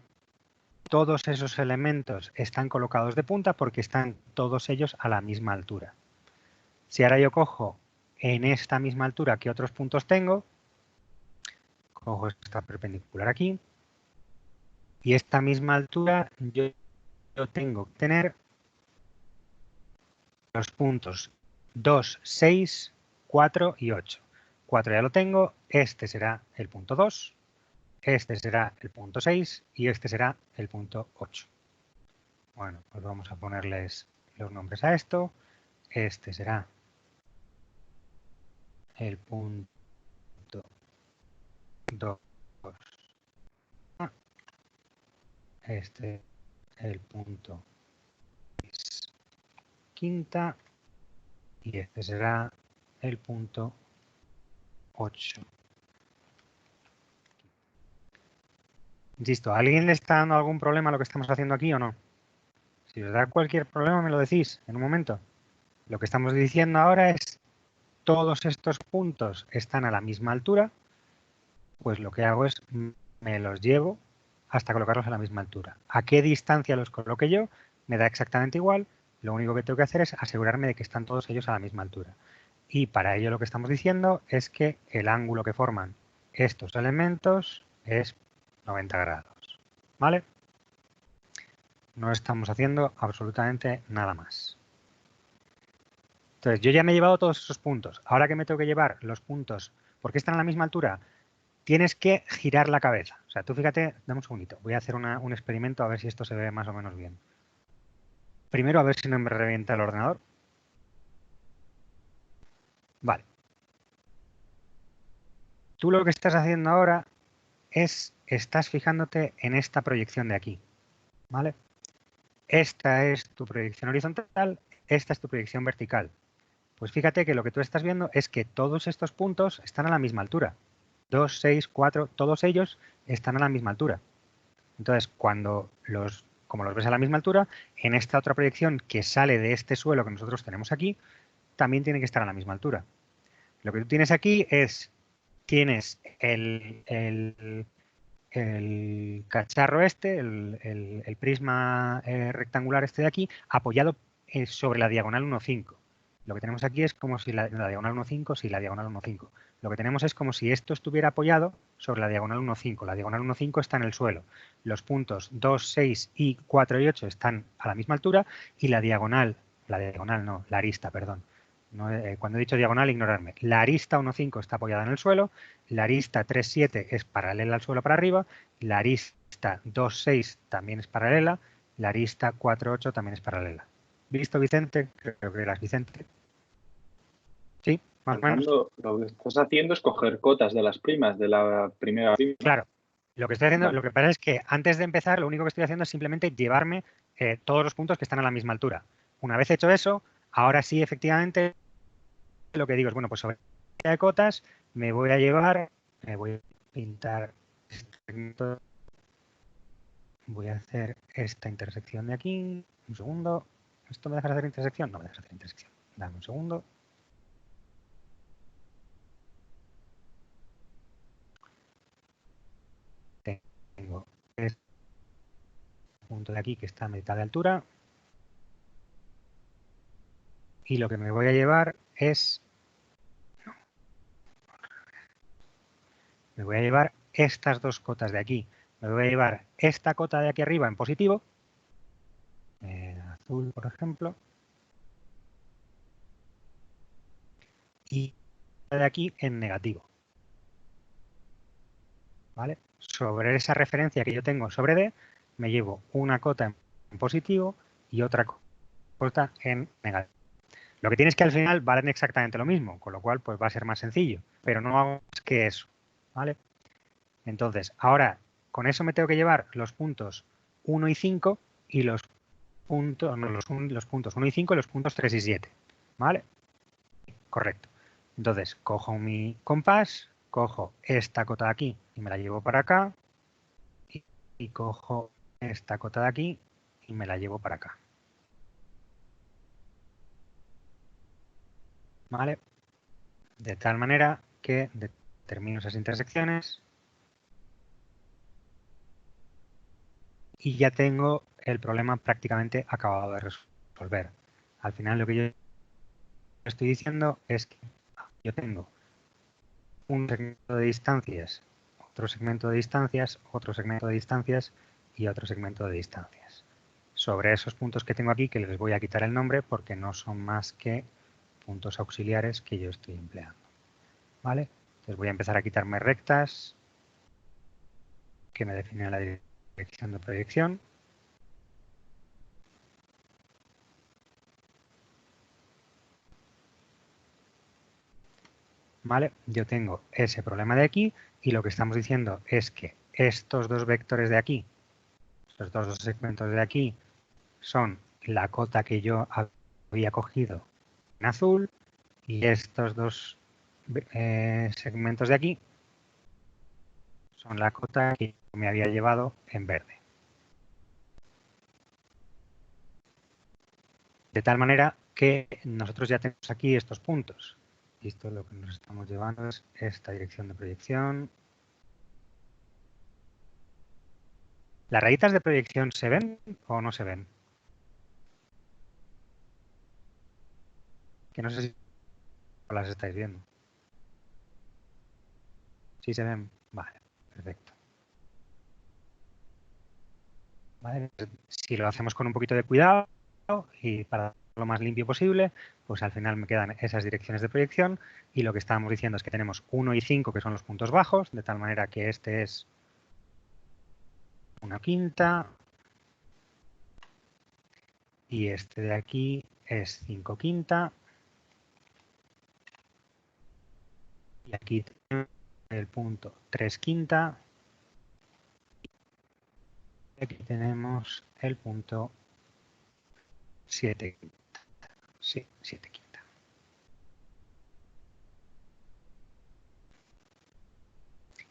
Todos esos elementos están colocados de punta porque están todos ellos a la misma altura. Si ahora yo cojo en esta misma altura que otros puntos tengo, cojo esta perpendicular aquí, y esta misma altura yo tengo que tener los puntos 2, 6, 4 y 8. 4 ya lo tengo, este será el punto 2, este será el punto 6 y este será el punto 8. Bueno, pues vamos a ponerles los nombres a esto. Este será el punto 2. Este el punto 6. quinta y este será el punto 8. Insisto, ¿a alguien le está dando algún problema lo que estamos haciendo aquí o no? Si os da cualquier problema me lo decís en un momento. Lo que estamos diciendo ahora es todos estos puntos están a la misma altura, pues lo que hago es me los llevo hasta colocarlos a la misma altura. ¿A qué distancia los coloque yo? Me da exactamente igual. Lo único que tengo que hacer es asegurarme de que están todos ellos a la misma altura. Y para ello lo que estamos diciendo es que el ángulo que forman estos elementos es 90 grados. ¿Vale? No estamos haciendo absolutamente nada más. Entonces, yo ya me he llevado todos esos puntos. Ahora que me tengo que llevar los puntos, ¿por qué están a la misma altura? Tienes que girar la cabeza. O sea, tú fíjate, dame un segundito. Voy a hacer un experimento a ver si esto se ve más o menos bien. Primero, a ver si no me revienta el ordenador. Vale. Tú lo que estás haciendo ahora es, estás fijándote en esta proyección de aquí. ¿Vale? Esta es tu proyección horizontal, esta es tu proyección vertical. Pues fíjate que lo que tú estás viendo es que todos estos puntos están a la misma altura. 2, 6, 4, todos ellos están a la misma altura. Entonces, como los ves a la misma altura, en esta otra proyección que sale de este suelo que nosotros tenemos aquí, también tiene que estar a la misma altura. Lo que tú tienes aquí es, tienes el cacharro este, el prisma rectangular este de aquí, apoyado sobre la diagonal 1,5. Lo que tenemos aquí es como si la diagonal 1,5, sí, la diagonal 1,5. Lo que tenemos es como si esto estuviera apoyado sobre la diagonal 1,5. La diagonal 1,5 está en el suelo. Los puntos 2, 6 y 4 y 8 están a la misma altura y la arista, perdón. No, cuando he dicho diagonal, ignorarme. La arista 1,5 está apoyada en el suelo, la arista 3,7 es paralela al suelo para arriba, la arista 2,6 también es paralela, la arista 4,8 también es paralela. ¿Visto, Vicente? Creo que eras Vicente. ¿Sí? Más o menos. Fernando, lo que estás haciendo es coger cotas de las primas, de la primera prima. Claro. Lo que estoy haciendo, Vale. lo que pasa es que antes de empezar, lo único que estoy haciendo es simplemente llevarme todos los puntos que están a la misma altura. Una vez hecho eso, ahora sí, efectivamente, lo que digo es, bueno, pues sobre de cotas me voy a llevar, me voy a pintar este segmento, voy a hacer esta intersección de aquí, un segundo. ¿Esto me deja hacer intersección? No me deja hacer intersección. Dame un segundo. Tengo este punto de aquí que está a mitad de altura. Y lo que me voy a llevar es... Me voy a llevar estas dos cotas de aquí. Me voy a llevar esta cota de aquí arriba en positivo, azul, por ejemplo, y de aquí en negativo. ¿Vale? Sobre esa referencia que yo tengo sobre D, me llevo una cota en positivo y otra cota en negativo. Lo que tienes que al final valen exactamente lo mismo, con lo cual pues va a ser más sencillo, pero no hago más que eso. ¿Vale? Entonces, ahora con eso me tengo que llevar los puntos 1 y 5 y los puntos, no, los puntos 1 y 5 y los puntos 3 y 7. ¿Vale? Correcto. Entonces, cojo mi compás, cojo esta cota de aquí y me la llevo para acá y cojo esta cota de aquí y me la llevo para acá. ¿Vale? De tal manera que determino esas intersecciones y ya tengo el problema prácticamente acabado de resolver. Al final lo que yo estoy diciendo es que yo tengo un segmento de distancias, otro segmento de distancias, otro segmento de distancias y otro segmento de distancias. Sobre esos puntos que tengo aquí, que les voy a quitar el nombre porque no son más que puntos auxiliares que yo estoy empleando. ¿Vale? Entonces voy a empezar a quitarme rectas que me definen la dirección de proyección. ¿Vale? Yo tengo ese problema de aquí y lo que estamos diciendo es que estos dos vectores de aquí, estos dos segmentos de aquí, son la cota que yo había cogido en azul y estos dos segmentos de aquí son la cota que me había llevado en verde. De tal manera que nosotros ya tenemos aquí estos puntos. Y esto lo que nos estamos llevando es esta dirección de proyección. ¿Las rayitas de proyección se ven o no se ven? Que no sé si las estáis viendo. ¿Sí se ven? Vale, perfecto. ¿Vale? Si lo hacemos con un poquito de cuidado y para lo más limpio posible, pues al final me quedan esas direcciones de proyección y lo que estábamos diciendo es que tenemos 1 y 5 que son los puntos bajos, de tal manera que este es una quinta y este de aquí es 5 quinta y aquí tenemos el punto 3 quinta y aquí tenemos el punto 7 quinta. Sí, 7 quinta.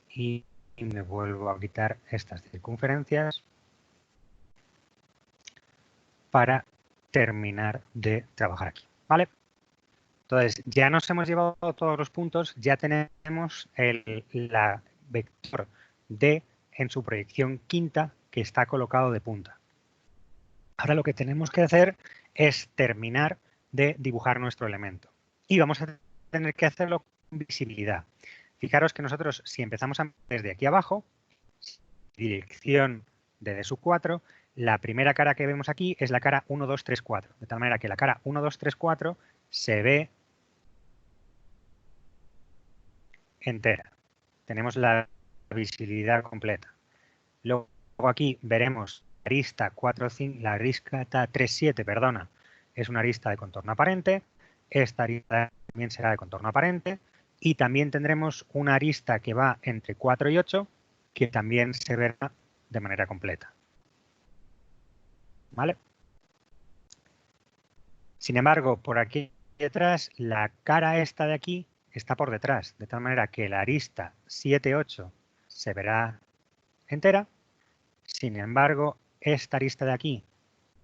Y me vuelvo a quitar estas circunferencias para terminar de trabajar aquí, ¿vale? Entonces, ya nos hemos llevado todos los puntos, ya tenemos la vector D en su proyección quinta que está colocado de punta. Ahora lo que tenemos que hacer es terminar de dibujar nuestro elemento. Y vamos a tener que hacerlo con visibilidad. Fijaros que nosotros, si empezamos desde aquí abajo, dirección de D sub 4, la primera cara que vemos aquí es la cara 1, 2, 3, 4. De tal manera que la cara 1, 2, 3, 4 se ve entera. Tenemos la visibilidad completa. Luego aquí veremos arista 4, 5, la arista 3, 7, perdona, es una arista de contorno aparente. Esta arista también será de contorno aparente. Y también tendremos una arista que va entre 4 y 8, que también se verá de manera completa. ¿Vale? Sin embargo, por aquí detrás, la cara esta de aquí está por detrás, de tal manera que la arista 7, 8 se verá entera. Sin embargo, esta arista de aquí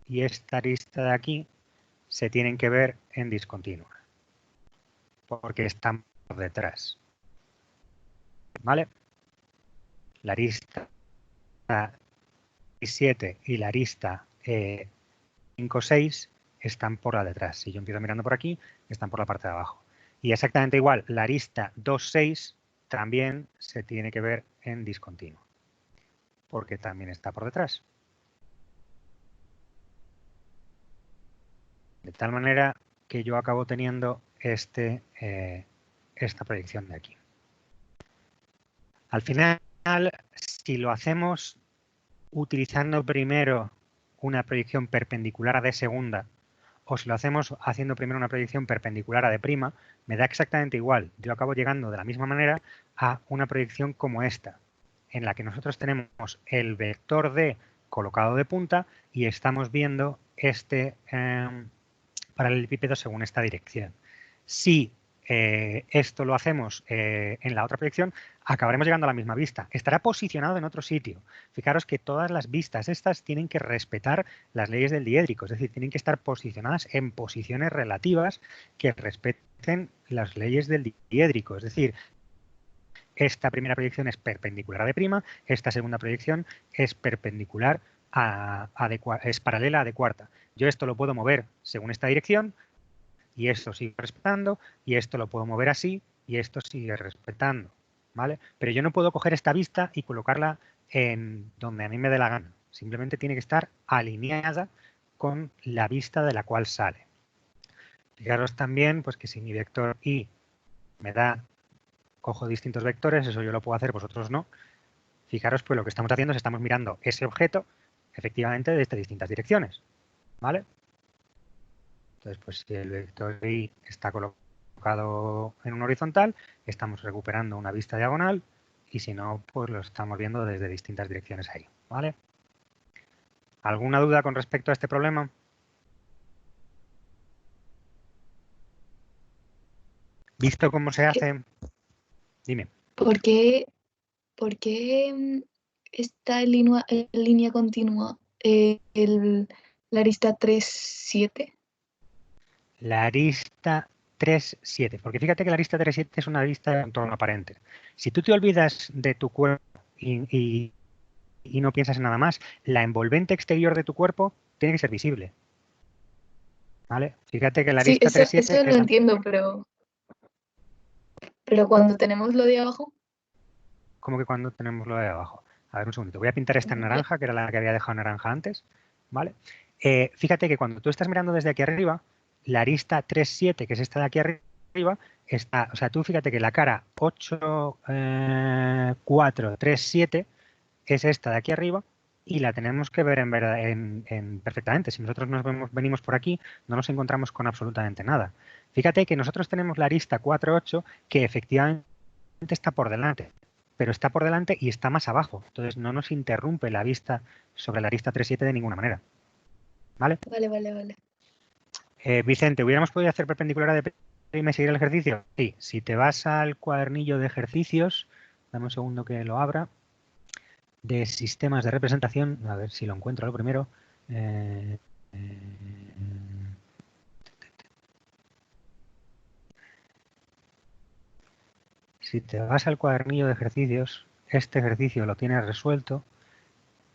y esta arista de aquí se tienen que ver en discontinua, porque están por detrás. ¿Vale? La arista 7 y la arista 5, 6 están por la detrás. Si yo empiezo mirando por aquí, están por la parte de abajo. Y exactamente igual, la arista 2, 6 también se tiene que ver en discontinuo, porque también está por detrás. De tal manera que yo acabo teniendo esta proyección de aquí. Al final, si lo hacemos utilizando primero una proyección perpendicular a D segunda, o si lo hacemos haciendo primero una proyección perpendicular a D', me da exactamente igual. Yo acabo llegando de la misma manera a una proyección como esta, en la que nosotros tenemos el vector D colocado de punta y estamos viendo este paralelepípedo según esta dirección. Si esto lo hacemos en la otra proyección, acabaremos llegando a la misma vista. Estará posicionado en otro sitio. Fijaros que todas las vistas estas tienen que respetar las leyes del diédrico, es decir, tienen que estar posicionadas en posiciones relativas que respeten las leyes del diédrico. Es decir, esta primera proyección es perpendicular a D', esta segunda proyección es perpendicular es paralela a D cuarta. Yo esto lo puedo mover según esta dirección, y esto sigue respetando, y esto lo puedo mover así, y esto sigue respetando, ¿vale? Pero yo no puedo coger esta vista y colocarla en donde a mí me dé la gana. Simplemente tiene que estar alineada con la vista de la cual sale. Fijaros también pues, que si mi vector Y me da, cojo distintos vectores, eso yo lo puedo hacer, vosotros no. Fijaros, pues lo que estamos haciendo es estamos mirando ese objeto, efectivamente, desde distintas direcciones, ¿vale? Entonces, pues si el vector Y está colocado en un horizontal, estamos recuperando una vista diagonal y si no, pues lo estamos viendo desde distintas direcciones ahí, ¿vale? ¿Alguna duda con respecto a este problema? ¿Visto cómo se hace? Dime. ¿Por qué está en línea continua la arista 3,7? La arista 3,7. Porque fíjate que la arista 3,7 es una arista de contorno aparente. Si tú te olvidas de tu cuerpo y no piensas en nada más, la envolvente exterior de tu cuerpo tiene que ser visible. ¿Vale? Fíjate que la Sí, arista 3,7 eso lo es entiendo, pero cuando tenemos lo de abajo, como que cuando tenemos lo de abajo. A ver, un segundito. Voy a pintar esta en naranja, que era la que había dejado naranja antes. ¿Vale? Fíjate que cuando tú estás mirando desde aquí arriba, la arista 3,7, que es esta de aquí arriba, está, o sea, tú fíjate que la cara 8, 4, 3, 7 es esta de aquí arriba y la tenemos que ver en verdad perfectamente. Si nosotros venimos por aquí, no nos encontramos con absolutamente nada. Fíjate que nosotros tenemos la arista 4,8 que efectivamente está por delante, pero está por delante y está más abajo. Entonces no nos interrumpe la vista sobre la arista 3,7 de ninguna manera. ¿Vale? Vale. Vicente, ¿hubiéramos podido hacer perpendicular a de prima y seguir el ejercicio? Sí, si te vas al cuadernillo de ejercicios, dame un segundo que lo abra, de sistemas de representación, a ver si lo encuentro lo primero. Si te vas al cuadernillo de ejercicios, este ejercicio lo tienes resuelto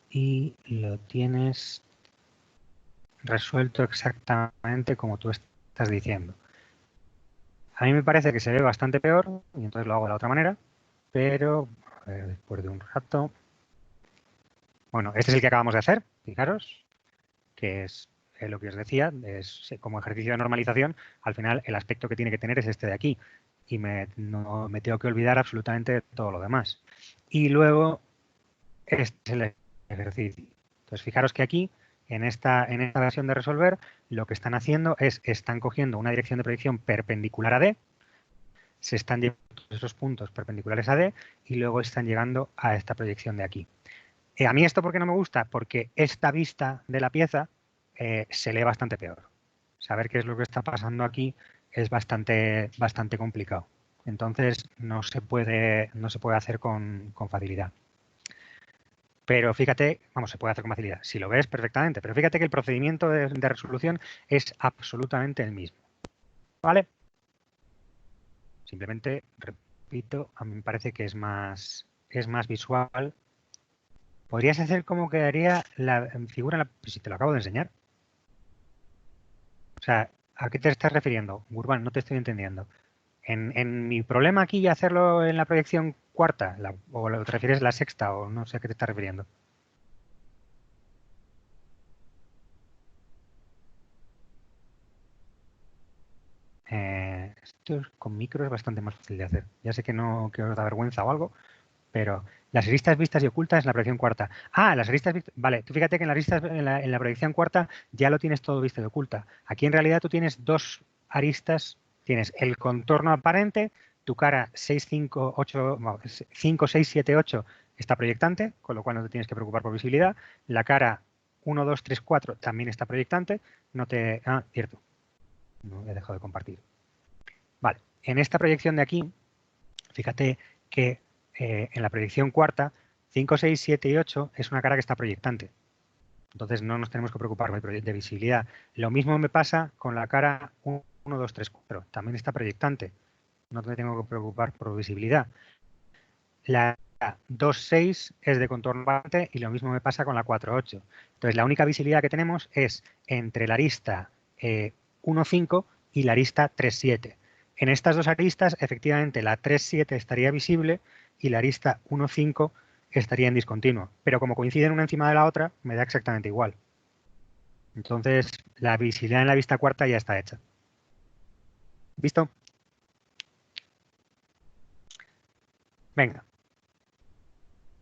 y lo tienes resuelto exactamente como tú estás diciendo. A mí me parece que se ve bastante peor y entonces lo hago de la otra manera, pero a ver, después de un rato... Bueno, este es el que acabamos de hacer, fijaros, que es lo que os decía, es como ejercicio de normalización, al final el aspecto que tiene que tener es este de aquí y no me tengo que olvidar absolutamente de todo lo demás. Y luego este es el ejercicio. Entonces fijaros que aquí, en esta versión de resolver, lo que están haciendo es, están cogiendo una dirección de proyección perpendicular a D, se están llevando esos puntos perpendiculares a D y luego están llegando a esta proyección de aquí. A mí esto, ¿por qué no me gusta? Porque esta vista de la pieza se lee bastante peor. Saber qué es lo que está pasando aquí es bastante complicado. Entonces no se puede hacer con facilidad. Pero fíjate, vamos, se puede hacer con facilidad. Si lo ves perfectamente, pero fíjate que el procedimiento de resolución es absolutamente el mismo. ¿Vale? Simplemente, repito, a mí me parece que es más visual. Podrías hacer cómo quedaría la figura, si te lo acabo de enseñar. O sea, ¿a qué te estás refiriendo, Gurban? No te estoy entendiendo. En mi problema aquí, hacerlo en la proyección cuarta, o te refieres a la sexta, o no sé a qué te estás refiriendo. Esto con micro es bastante más fácil de hacer. Ya sé que no que os da vergüenza o algo, pero las aristas vistas y ocultas en la proyección cuarta. Ah, las aristas vistas. Vale, tú fíjate que en la proyección cuarta ya lo tienes todo visto y oculta. Aquí en realidad tú tienes dos aristas. Tienes el contorno aparente, tu cara 6, 5, 8, 5, 6, 7, 8 está proyectante, con lo cual no te tienes que preocupar por visibilidad. La cara 1, 2, 3, 4 también está proyectante. Ah, cierto. No he dejado de compartir. Vale, en esta proyección de aquí, fíjate que en la proyección cuarta, 5, 6, 7 y 8 es una cara que está proyectante. Entonces no nos tenemos que preocupar de visibilidad. Lo mismo me pasa con la cara 1, 2, 3, 4. También está proyectante. No me tengo que preocupar por visibilidad. La 2, 6 es de contorno aparente y lo mismo me pasa con la 4, 8. Entonces la única visibilidad que tenemos es entre la arista 1, 5 y la arista 3, 7. En estas dos aristas, efectivamente, la 3,7 estaría visible y la arista 1,5 estaría en discontinuo. Pero como coinciden una encima de la otra, me da exactamente igual. Entonces, la visibilidad en la vista cuarta ya está hecha. ¿Visto? Venga.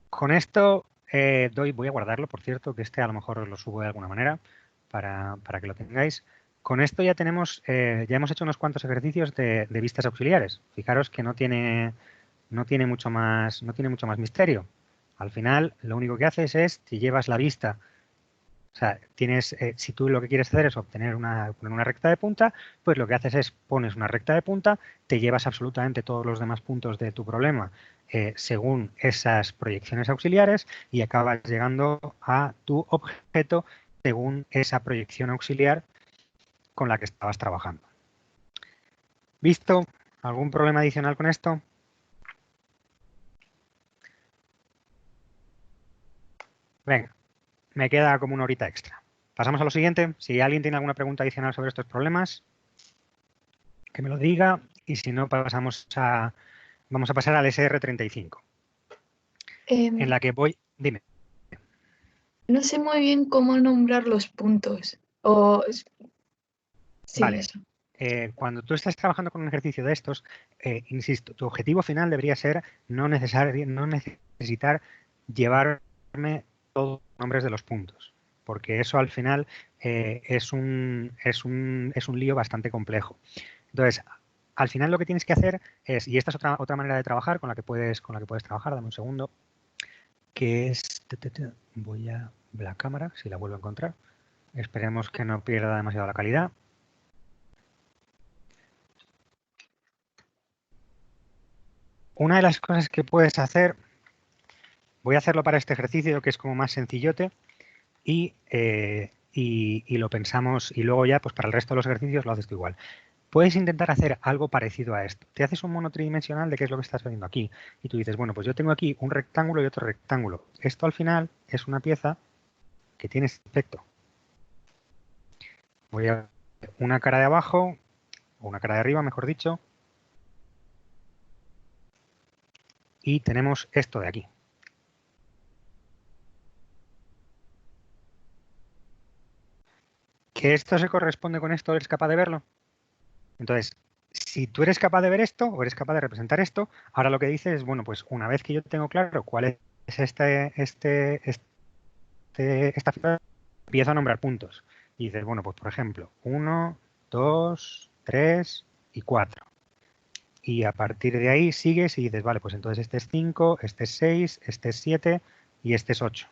Con esto voy a guardarlo, por cierto, que este a lo mejor os lo subo de alguna manera para que lo tengáis. Con esto ya tenemos, ya hemos hecho unos cuantos ejercicios de vistas auxiliares. Fijaros que no tiene mucho más misterio. Al final, lo único que haces es, si llevas la vista O sea, si tú lo que quieres hacer es poner una recta de punta, pues lo que haces es pones una recta de punta, te llevas absolutamente todos los demás puntos de tu problema según esas proyecciones auxiliares y acabas llegando a tu objeto según esa proyección auxiliar con la que estabas trabajando. ¿Visto? ¿Algún problema adicional con esto? Venga, me queda como una horita extra. Pasamos a lo siguiente. Si alguien tiene alguna pregunta adicional sobre estos problemas, que me lo diga. Y si no, vamos a pasar al SR35. En la que voy... Dime. No sé muy bien cómo nombrar los puntos. Sí, Vale. eso. Cuando tú estás trabajando con un ejercicio de estos, insisto, tu objetivo final debería ser no necesitar llevarme todos los nombres de los puntos, porque eso al final es un lío bastante complejo. Entonces, al final lo que tienes que hacer es, y esta es otra manera de trabajar con la que puedes trabajar, dame un segundo, que es, voy a la cámara, si la vuelvo a encontrar, esperemos que no pierda demasiado la calidad. Una de las cosas que puedes hacer, voy a hacerlo para este ejercicio que es como más sencillote y lo pensamos y luego ya pues para el resto de los ejercicios lo haces tú igual. Puedes intentar hacer algo parecido a esto. Te haces un mono tridimensional de qué es lo que estás viendo aquí y tú dices, bueno, pues yo tengo aquí un rectángulo y otro rectángulo. Esto al final es una pieza que tiene este aspecto. Voy a ver una cara de abajo o una cara de arriba, mejor dicho, y tenemos esto de aquí. ¿Que esto se corresponde con esto? ¿Eres capaz de verlo? Entonces, si tú eres capaz de ver esto o eres capaz de representar esto, ahora lo que dices es, bueno, pues una vez que yo tengo claro cuál es esta figura, empiezo a nombrar puntos. Y dices, bueno, pues por ejemplo, 1, 2, 3 y 4. Y a partir de ahí sigues y dices, vale, pues entonces este es 5, este es 6, este es 7 y este es 8.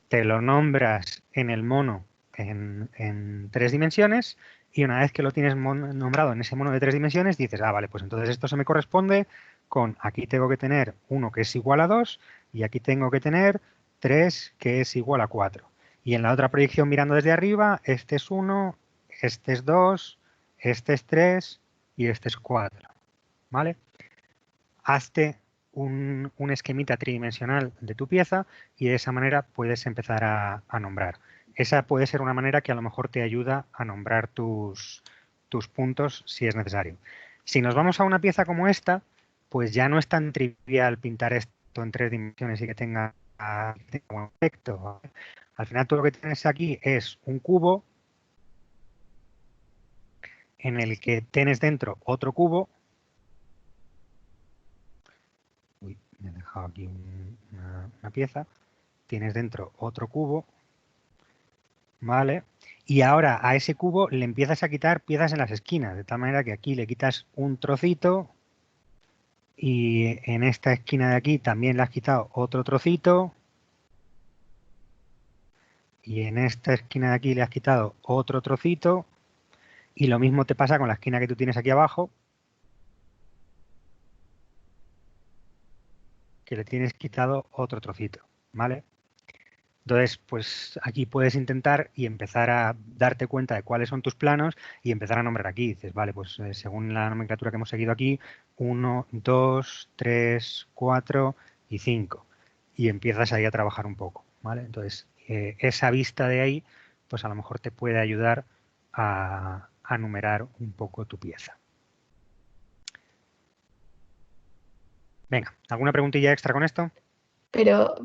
Te lo nombras en el mono en 3 dimensiones y una vez que lo tienes nombrado en ese mono de 3 dimensiones dices, ah, vale, pues entonces esto se me corresponde con aquí tengo que tener 1 que es igual a 2 y aquí tengo que tener 3 que es igual a 4. Y en la otra proyección mirando desde arriba, este es 1, este es 2, este es 3 y este es 4. ¿Vale? Hazte un esquemita tridimensional de tu pieza y de esa manera puedes empezar a nombrar. Esa puede ser una manera que a lo mejor te ayuda a nombrar tus puntos si es necesario. Si nos vamos a una pieza como esta, pues ya no es tan trivial pintar esto en 3 dimensiones y que tenga un efecto. Al final tú lo que tienes aquí es un cubo en el que tienes dentro otro cubo. Uy, me he dejado aquí una pieza. Tienes dentro otro cubo, ¿vale? Y ahora a ese cubo le empiezas a quitar piezas en las esquinas, de tal manera que aquí le quitas un trocito y en esta esquina de aquí también le has quitado otro trocito y en esta esquina de aquí le has quitado otro trocito y lo mismo te pasa con la esquina que tú tienes aquí abajo, que le tienes quitado otro trocito, ¿vale? Entonces, pues aquí puedes intentar y empezar a darte cuenta de cuáles son tus planos y empezar a nombrar aquí. Dices, vale, pues según la nomenclatura que hemos seguido aquí, 1, 2, 3, 4 y 5. Y empiezas ahí a trabajar un poco, ¿vale? Entonces, esa vista de ahí, pues a lo mejor te puede ayudar a numerar un poco tu pieza. Venga, ¿alguna preguntilla extra con esto? Pero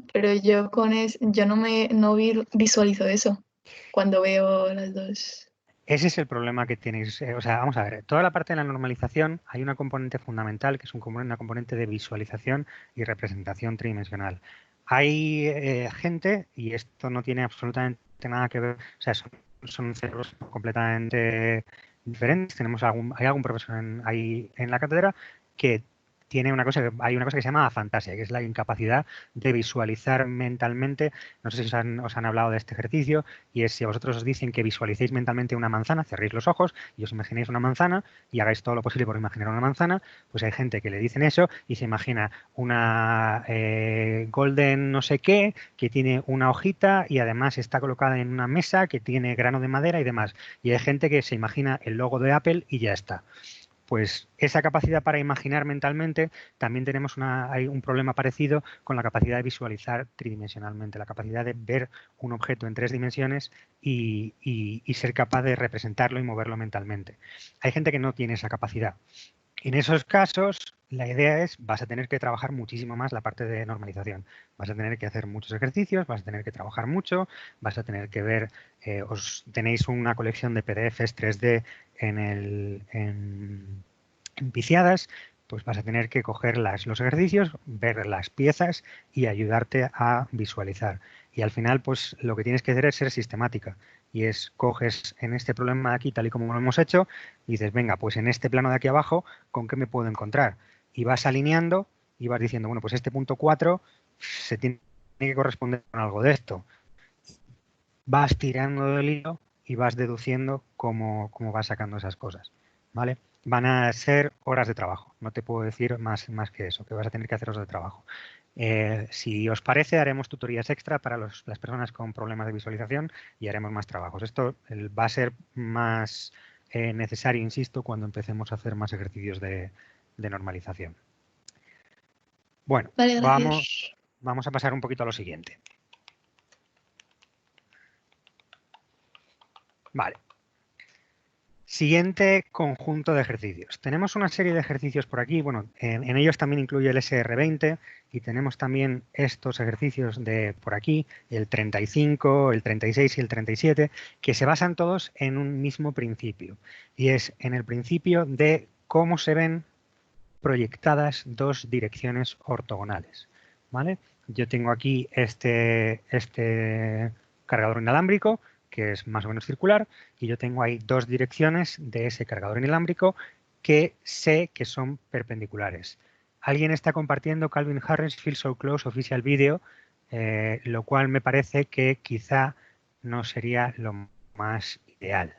yo yo no visualizo eso cuando veo las dos. Ese es el problema que tenéis. O sea, vamos a ver, toda la parte de la normalización hay una componente fundamental que es una componente de visualización y representación tridimensional. Hay gente, y esto no tiene absolutamente nada que ver, o sea, son cerebros completamente diferentes. Hay algún profesor ahí en la cátedra que hay una cosa que se llama afantasia, que es la incapacidad de visualizar mentalmente. No sé si os han hablado de este ejercicio, y es si a vosotros os dicen que visualicéis mentalmente una manzana, cerréis los ojos y os imaginéis una manzana y hagáis todo lo posible por imaginar una manzana, pues hay gente que le dicen eso y se imagina una golden no sé qué, que tiene una hojita y además está colocada en una mesa que tiene grano de madera y demás. Y hay gente que se imagina el logo de Apple y ya está. Pues esa capacidad para imaginar mentalmente, también hay un problema parecido con la capacidad de visualizar tridimensionalmente, la capacidad de ver un objeto en 3 dimensiones y ser capaz de representarlo y moverlo mentalmente. Hay gente que no tiene esa capacidad. En esos casos, la idea es, vas a tener que trabajar muchísimo más la parte de normalización. Vas a tener que hacer muchos ejercicios, vas a tener que trabajar mucho, vas a tener que ver, tenéis una colección de PDFs 3D en Viciadas, pues vas a tener que coger los ejercicios, ver las piezas y ayudarte a visualizar. Y al final, pues lo que tienes que hacer es ser sistemática. Y coges en este problema de aquí, tal y como lo hemos hecho, y dices, venga, pues en este plano de aquí abajo, ¿con qué me puedo encontrar? Y vas alineando y vas diciendo, bueno, pues este punto 4 se tiene que corresponder con algo de esto. Vas tirando del hilo y vas deduciendo cómo vas sacando esas cosas, ¿vale? Van a ser horas de trabajo, no te puedo decir más que eso, que vas a tener que hacer horas de trabajo. Si os parece, haremos tutorías extra para las personas con problemas de visualización y haremos más trabajos. Esto va a ser más necesario, insisto, cuando empecemos a hacer más ejercicios de normalización. Bueno, Vale, gracias. vamos a pasar un poquito a lo siguiente. Vale. Siguiente conjunto de ejercicios. Tenemos una serie de ejercicios por aquí. Bueno, en ellos también incluye el SR20 y tenemos también estos ejercicios de por aquí, el 35, el 36 y el 37, que se basan todos en un mismo principio. Y es en el principio de cómo se ven proyectadas 2 direcciones ortogonales, ¿vale? Yo tengo aquí este cargador inalámbrico, que es más o menos circular, y yo tengo ahí 2 direcciones de ese cargador inalámbrico que sé que son perpendiculares. Alguien está compartiendo Calvin Harris Feel So Close Official Video, lo cual me parece que quizá no sería lo más ideal.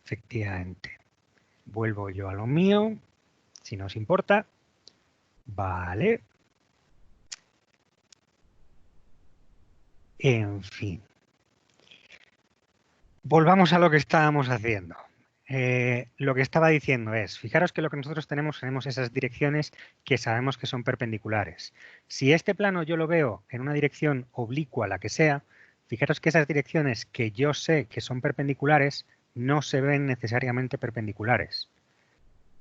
Efectivamente. Vuelvo yo a lo mío, si no os importa. Vale. En fin. Volvamos a lo que estábamos haciendo. Lo que estaba diciendo es, fijaros que lo que nosotros tenemos esas direcciones que sabemos que son perpendiculares. Si este plano yo lo veo en una dirección oblicua, la que sea, fijaros que esas direcciones que yo sé que son perpendiculares no se ven necesariamente perpendiculares,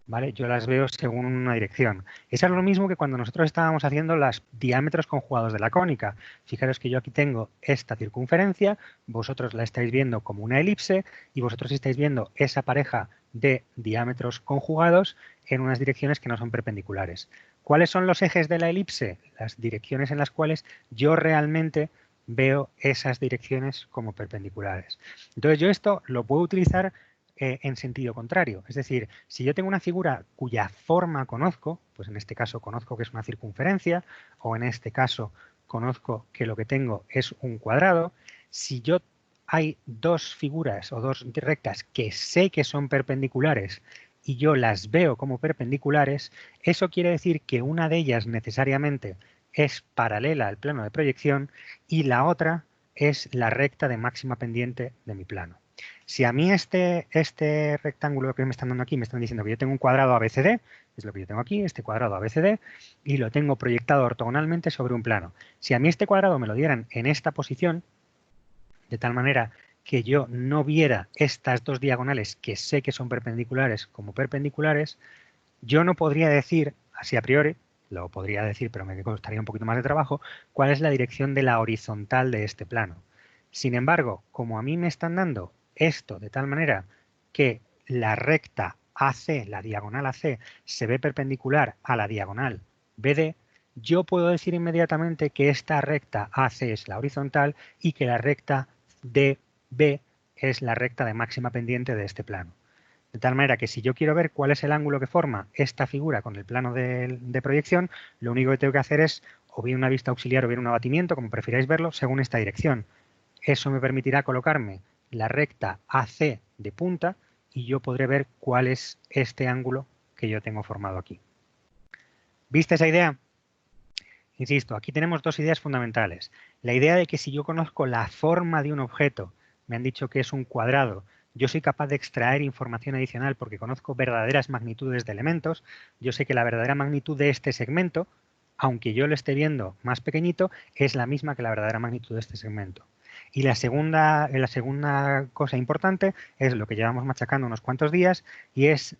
¿vale? Yo las veo según una dirección. Eso es lo mismo que cuando nosotros estábamos haciendo los diámetros conjugados de la cónica. Fijaros que yo aquí tengo esta circunferencia, vosotros la estáis viendo como una elipse y vosotros estáis viendo esa pareja de diámetros conjugados en unas direcciones que no son perpendiculares. ¿Cuáles son los ejes de la elipse? Las direcciones en las cuales yo realmente veo esas direcciones como perpendiculares. Entonces yo esto lo puedo utilizar en sentido contrario. Es decir, si yo tengo una figura cuya forma conozco, pues en este caso conozco que es una circunferencia, o en este caso conozco que lo que tengo es un cuadrado, si yo hay 2 figuras o 2 rectas que sé que son perpendiculares y yo las veo como perpendiculares, eso quiere decir que una de ellas necesariamente es paralela al plano de proyección y la otra es la recta de máxima pendiente de mi plano. Si a mí este rectángulo que me están dando aquí, me están diciendo que yo tengo un cuadrado ABCD, es lo que yo tengo aquí, este cuadrado ABCD, y lo tengo proyectado ortogonalmente sobre un plano. Si a mí este cuadrado me lo dieran en esta posición, de tal manera que yo no viera estas 2 diagonales que sé que son perpendiculares como perpendiculares, yo no podría decir, así a priori, lo podría decir, pero me costaría un poquito más de trabajo, cuál es la dirección de la horizontal de este plano. Sin embargo, como a mí me están dando esto de tal manera que la recta AC, la diagonal AC, se ve perpendicular a la diagonal BD, yo puedo decir inmediatamente que esta recta AC es la horizontal y que la recta DB es la recta de máxima pendiente de este plano. De tal manera que si yo quiero ver cuál es el ángulo que forma esta figura con el plano de proyección, lo único que tengo que hacer es o bien una vista auxiliar o bien un abatimiento, como prefiráis verlo, según esta dirección. Eso me permitirá colocarme la recta AC de punta y yo podré ver cuál es este ángulo que yo tengo formado aquí. ¿Viste esa idea? Insisto, aquí tenemos dos ideas fundamentales. La idea de que si yo conozco la forma de un objeto, me han dicho que es un cuadrado, yo soy capaz de extraer información adicional porque conozco verdaderas magnitudes de elementos. Yo sé que la verdadera magnitud de este segmento, aunque yo lo esté viendo más pequeñito, es la misma que la verdadera magnitud de este segmento. Y la segunda cosa importante es lo que llevamos machacando unos cuantos días, y es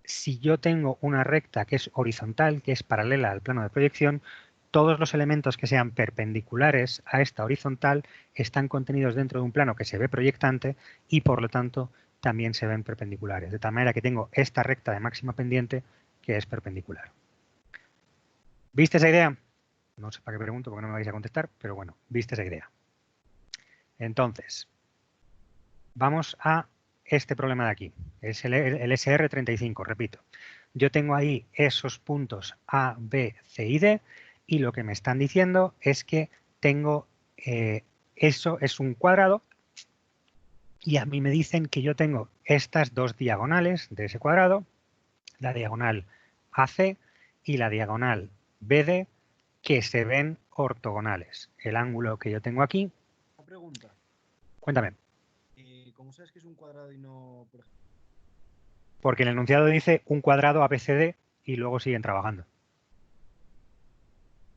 si yo tengo una recta que es horizontal, que es paralela al plano de proyección, todos los elementos que sean perpendiculares a esta horizontal están contenidos dentro de un plano que se ve proyectante y por lo tanto también se ven perpendiculares. De tal manera que tengo esta recta de máxima pendiente que es perpendicular. ¿Viste esa idea? No sé para qué pregunto porque no me vais a contestar, pero bueno, viste esa idea. Entonces, vamos a este problema de aquí. Es el SR35, repito. Yo tengo ahí esos puntos A, B, C y D y lo que me están diciendo es que tengo eso es un cuadrado y a mí me dicen que yo tengo estas dos diagonales de ese cuadrado, la diagonal AC y la diagonal BD, que se ven ortogonales. El ángulo que yo tengo aquí... Una pregunta. Cuéntame. ¿Cómo sabes que es un cuadrado y no, por ejemplo? Porque el enunciado dice un cuadrado ABCD y luego siguen trabajando.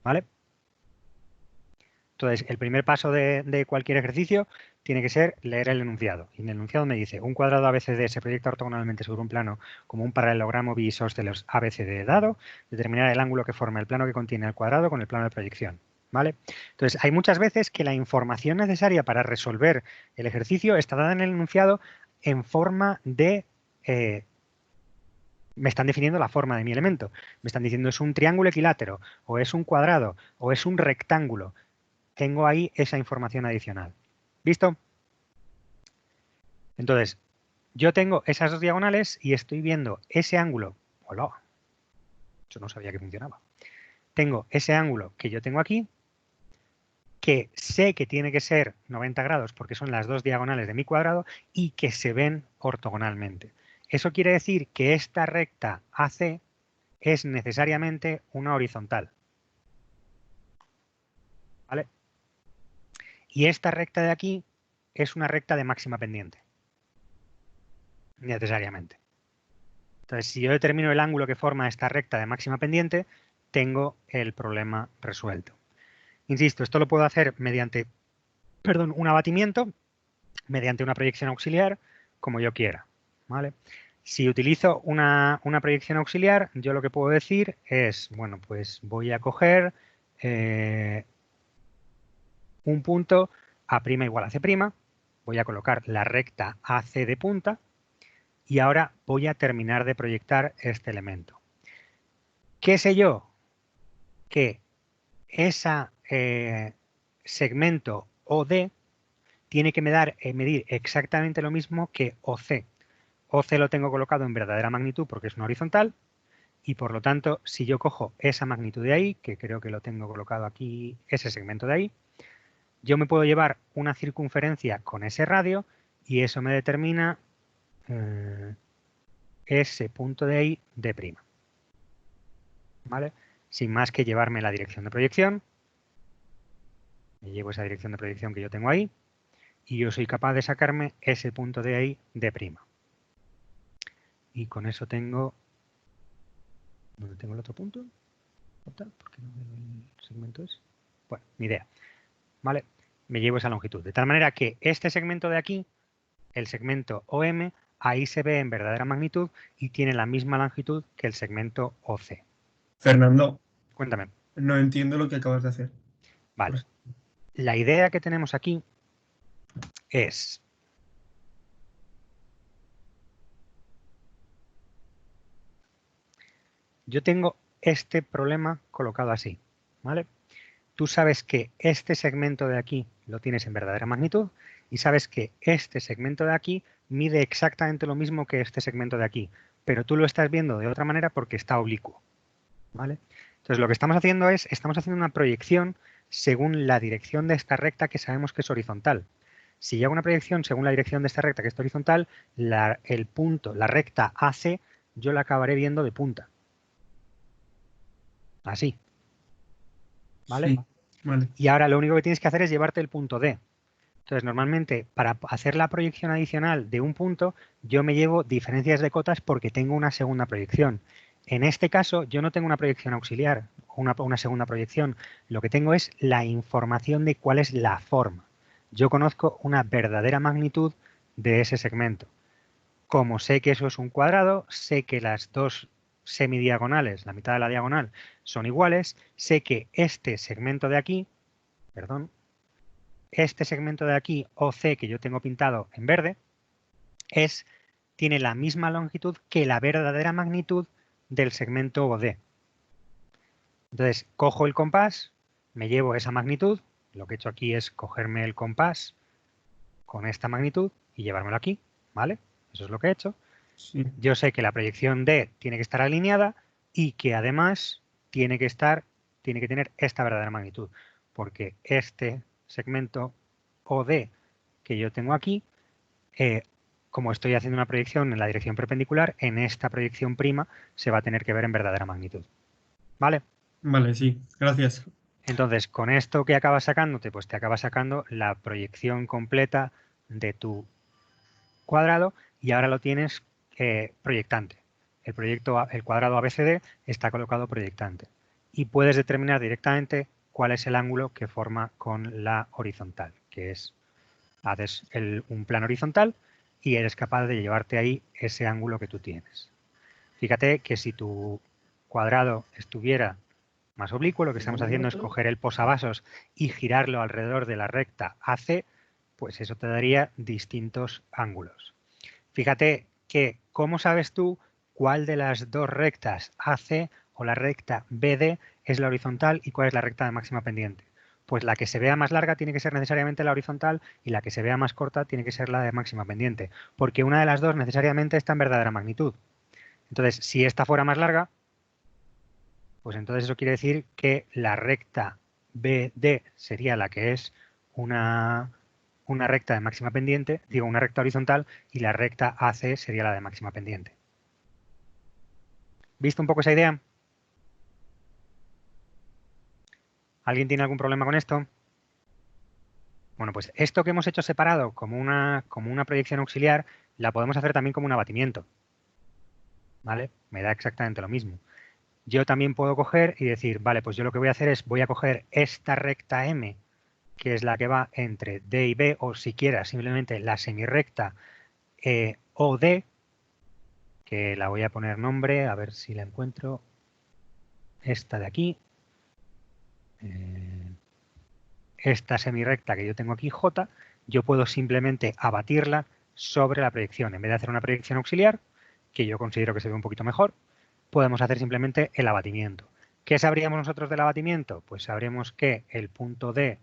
¿Vale? Entonces, el primer paso de cualquier ejercicio tiene que ser leer el enunciado. Y en el enunciado me dice, un cuadrado ABCD se proyecta ortogonalmente sobre un plano como un paralelogramo biisósceles ABCD dado, determinar el ángulo que forma el plano que contiene el cuadrado con el plano de proyección. ¿Vale? Entonces, hay muchas veces que la información necesaria para resolver el ejercicio está dada en el enunciado en forma de... me están definiendo la forma de mi elemento. Me están diciendo es un triángulo equilátero, o es un cuadrado, o es un rectángulo. Tengo ahí esa información adicional. ¿Visto? Entonces, yo tengo esas dos diagonales y estoy viendo ese ángulo. ¡Hola! Yo no sabía que funcionaba. Tengo ese ángulo que yo tengo aquí, que sé que tiene que ser 90 grados porque son las dos diagonales de mi cuadrado y que se ven ortogonalmente. Eso quiere decir que esta recta AC es necesariamente una horizontal. ¿Vale? Y esta recta de aquí es una recta de máxima pendiente. Necesariamente. Entonces, si yo determino el ángulo que forma esta recta de máxima pendiente, tengo el problema resuelto. Insisto, esto lo puedo hacer mediante, un abatimiento, mediante una proyección auxiliar, como yo quiera. ¿Vale? Si utilizo una proyección auxiliar, yo lo que puedo decir es, bueno, pues voy a coger un punto A' igual a C', voy a colocar la recta AC de punta y ahora voy a terminar de proyectar este elemento. ¿Qué sé yo? Que ese segmento OD tiene que medir exactamente lo mismo que OC. OC lo tengo colocado en verdadera magnitud porque es una horizontal y por lo tanto, si yo cojo esa magnitud de ahí, que creo que lo tengo colocado aquí, ese segmento de ahí, yo me puedo llevar una circunferencia con ese radio y eso me determina ese punto de ahí de prima. ¿Vale? Sin más que llevarme la dirección de proyección. Me llevo esa dirección de proyección que yo tengo ahí y yo soy capaz de sacarme ese punto de ahí de prima. Y con eso tengo... ¿Dónde tengo el otro punto? ¿Por qué no veo el segmento ese? Bueno, ni idea. ¿Vale? Me llevo esa longitud. De tal manera que este segmento de aquí, el segmento OM, ahí se ve en verdadera magnitud y tiene la misma longitud que el segmento OC. Fernando, Cuéntame. no entiendo lo que acabas de hacer. Vale. La idea que tenemos aquí es... Yo tengo este problema colocado así, ¿vale? Tú sabes que este segmento de aquí lo tienes en verdadera magnitud y sabes que este segmento de aquí mide exactamente lo mismo que este segmento de aquí, pero tú lo estás viendo de otra manera porque está oblicuo, ¿vale? Entonces lo que estamos haciendo es, estamos haciendo una proyección según la dirección de esta recta que sabemos que es horizontal. Si yo hago una proyección según la dirección de esta recta que es horizontal, el punto, la recta AC, yo la acabaré viendo de punta. Así. ¿Vale? Sí, vale. Y ahora lo único que tienes que hacer es llevarte el punto D. Entonces, normalmente, para hacer la proyección adicional de un punto, yo me llevo diferencias de cotas porque tengo una segunda proyección. En este caso, yo no tengo una proyección auxiliar, una segunda proyección. Lo que tengo es la información de cuál es la forma. Yo conozco una verdadera magnitud de ese segmento. Como sé que eso es un cuadrado, sé que las dos semidiagonales, la mitad de la diagonal, son iguales, sé que este segmento de aquí, perdón, este segmento de aquí, OC, que yo tengo pintado en verde, tiene la misma longitud que la verdadera magnitud del segmento OD. Entonces, cojo el compás, me llevo esa magnitud, lo que he hecho aquí es cogerme el compás con esta magnitud y llevármelo aquí, ¿vale? Eso es lo que he hecho. Sí. Yo sé que la proyección D tiene que estar alineada y que además tiene que tener esta verdadera magnitud, porque este segmento OD que yo tengo aquí, como estoy haciendo una proyección en la dirección perpendicular, en esta proyección prima se va a tener que ver en verdadera magnitud. ¿Vale? Vale, sí. Gracias. Entonces, con esto que acabas sacándote, pues te acabas sacando la proyección completa de tu cuadrado y ahora lo tienes proyectante. El cuadrado ABCD está colocado proyectante y puedes determinar directamente cuál es el ángulo que forma con la horizontal, que es, haces un plano horizontal y eres capaz de llevarte ahí ese ángulo que tú tienes. Fíjate que si tu cuadrado estuviera más oblicuo, lo que estamos haciendo es coger el posavasos y girarlo alrededor de la recta AC, pues eso te daría distintos ángulos. Fíjate que, ¿cómo sabes tú cuál de las dos rectas AC o la recta BD es la horizontal y cuál es la recta de máxima pendiente? Pues la que se vea más larga tiene que ser necesariamente la horizontal y la que se vea más corta tiene que ser la de máxima pendiente, porque una de las dos necesariamente está en verdadera magnitud. Entonces, si esta fuera más larga, pues entonces eso quiere decir que la recta BD sería la que es una recta de máxima pendiente, digo, una recta horizontal, y la recta AC sería la de máxima pendiente. ¿Visto un poco esa idea? ¿Alguien tiene algún problema con esto? Bueno, pues esto que hemos hecho separado como una proyección auxiliar, la podemos hacer también como un abatimiento. ¿Vale? Me da exactamente lo mismo. Yo también puedo coger y decir, vale, pues yo lo que voy a hacer es, voy a coger esta recta M, que es la que va entre D y B, o siquiera simplemente la semirrecta OD, que la voy a poner nombre, a ver si la encuentro, esta de aquí, esta semirrecta que yo tengo aquí, J, yo puedo simplemente abatirla sobre la proyección. En vez de hacer una proyección auxiliar, que yo considero que se ve un poquito mejor, podemos hacer simplemente el abatimiento. ¿Qué sabríamos nosotros del abatimiento? Pues sabremos que el punto D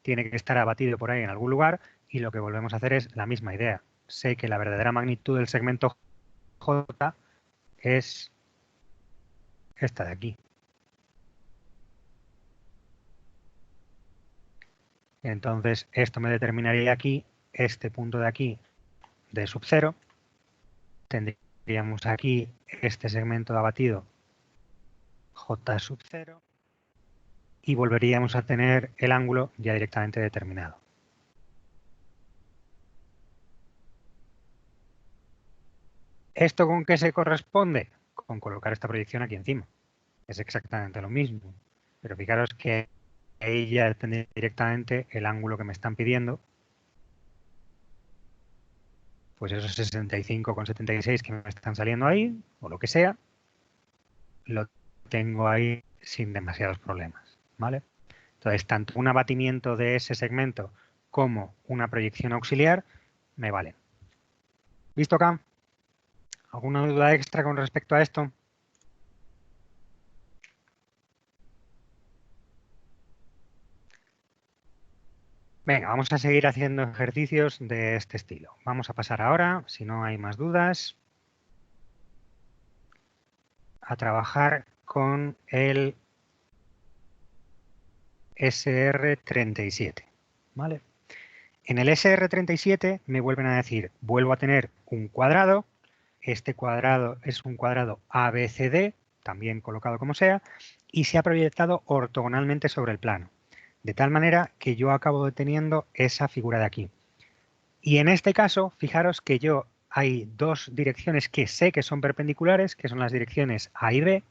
tiene que estar abatido por ahí en algún lugar y lo que volvemos a hacer es la misma idea. Sé que la verdadera magnitud del segmento J es esta de aquí. Entonces, esto me determinaría aquí, este punto de aquí, de sub 0. Tendríamos aquí este segmento de abatido J sub 0 y volveríamos a tener el ángulo ya directamente determinado. ¿Esto con qué se corresponde? Con colocar esta proyección aquí encima. Es exactamente lo mismo. Pero fijaros que ahí ya tendría directamente el ángulo que me están pidiendo. Pues esos 65,76 que me están saliendo ahí, o lo que sea, lo tengo ahí sin demasiados problemas, ¿vale? Entonces, tanto un abatimiento de ese segmento como una proyección auxiliar me valen. ¿Visto acá? ¿Alguna duda extra con respecto a esto? Venga, vamos a seguir haciendo ejercicios de este estilo. Vamos a pasar ahora, si no hay más dudas, a trabajar con el SR37, ¿vale? En el SR37 me vuelven a decir, vuelvo a tener un cuadrado, este cuadrado es un cuadrado ABCD, también colocado como sea, y se ha proyectado ortogonalmente sobre el plano, de tal manera que yo acabo teniendo esa figura de aquí. Y en este caso, fijaros que yo hay dos direcciones que sé que son perpendiculares, que son las direcciones A y B,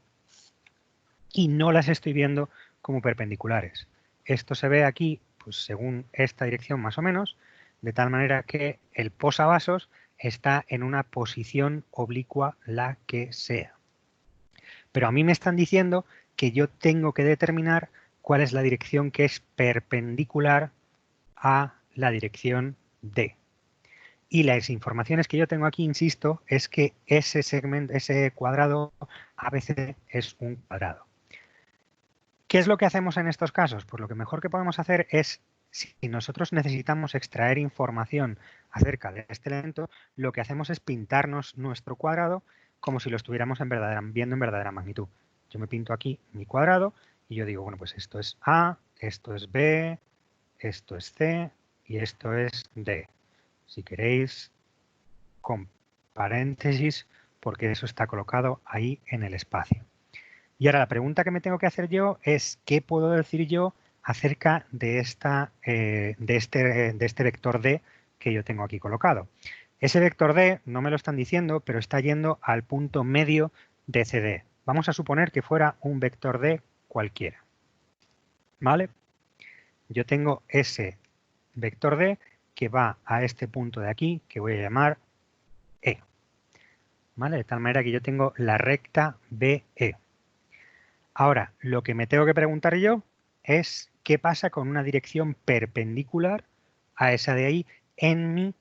y no las estoy viendo como perpendiculares. Esto se ve aquí, pues según esta dirección más o menos, de tal manera que el posavasos está en una posición oblicua la que sea. Pero a mí me están diciendo que yo tengo que determinar cuál es la dirección que es perpendicular a la dirección D. Y las informaciones que yo tengo aquí, insisto, es que ese segmento, ese cuadrado ABC es un cuadrado. ¿Qué es lo que hacemos en estos casos? Pues lo que mejor que podemos hacer es, si nosotros necesitamos extraer información acerca de este elemento, lo que hacemos es pintarnos nuestro cuadrado como si lo estuviéramos viendo en verdadera magnitud. Yo me pinto aquí mi cuadrado y yo digo, bueno, pues esto es A, esto es B, esto es C y esto es D. Si queréis, con paréntesis, porque eso está colocado ahí en el espacio. Y ahora la pregunta que me tengo que hacer yo es ¿qué puedo decir yo acerca de este vector D que yo tengo aquí colocado? Ese vector D no me lo están diciendo, pero está yendo al punto medio de CD. Vamos a suponer que fuera un vector D cualquiera. ¿Vale? Yo tengo ese vector D que va a este punto de aquí, que voy a llamar E. ¿Vale? De tal manera que yo tengo la recta BE. Ahora, lo que me tengo que preguntar yo es qué pasa con una dirección perpendicular a esa de ahí en mi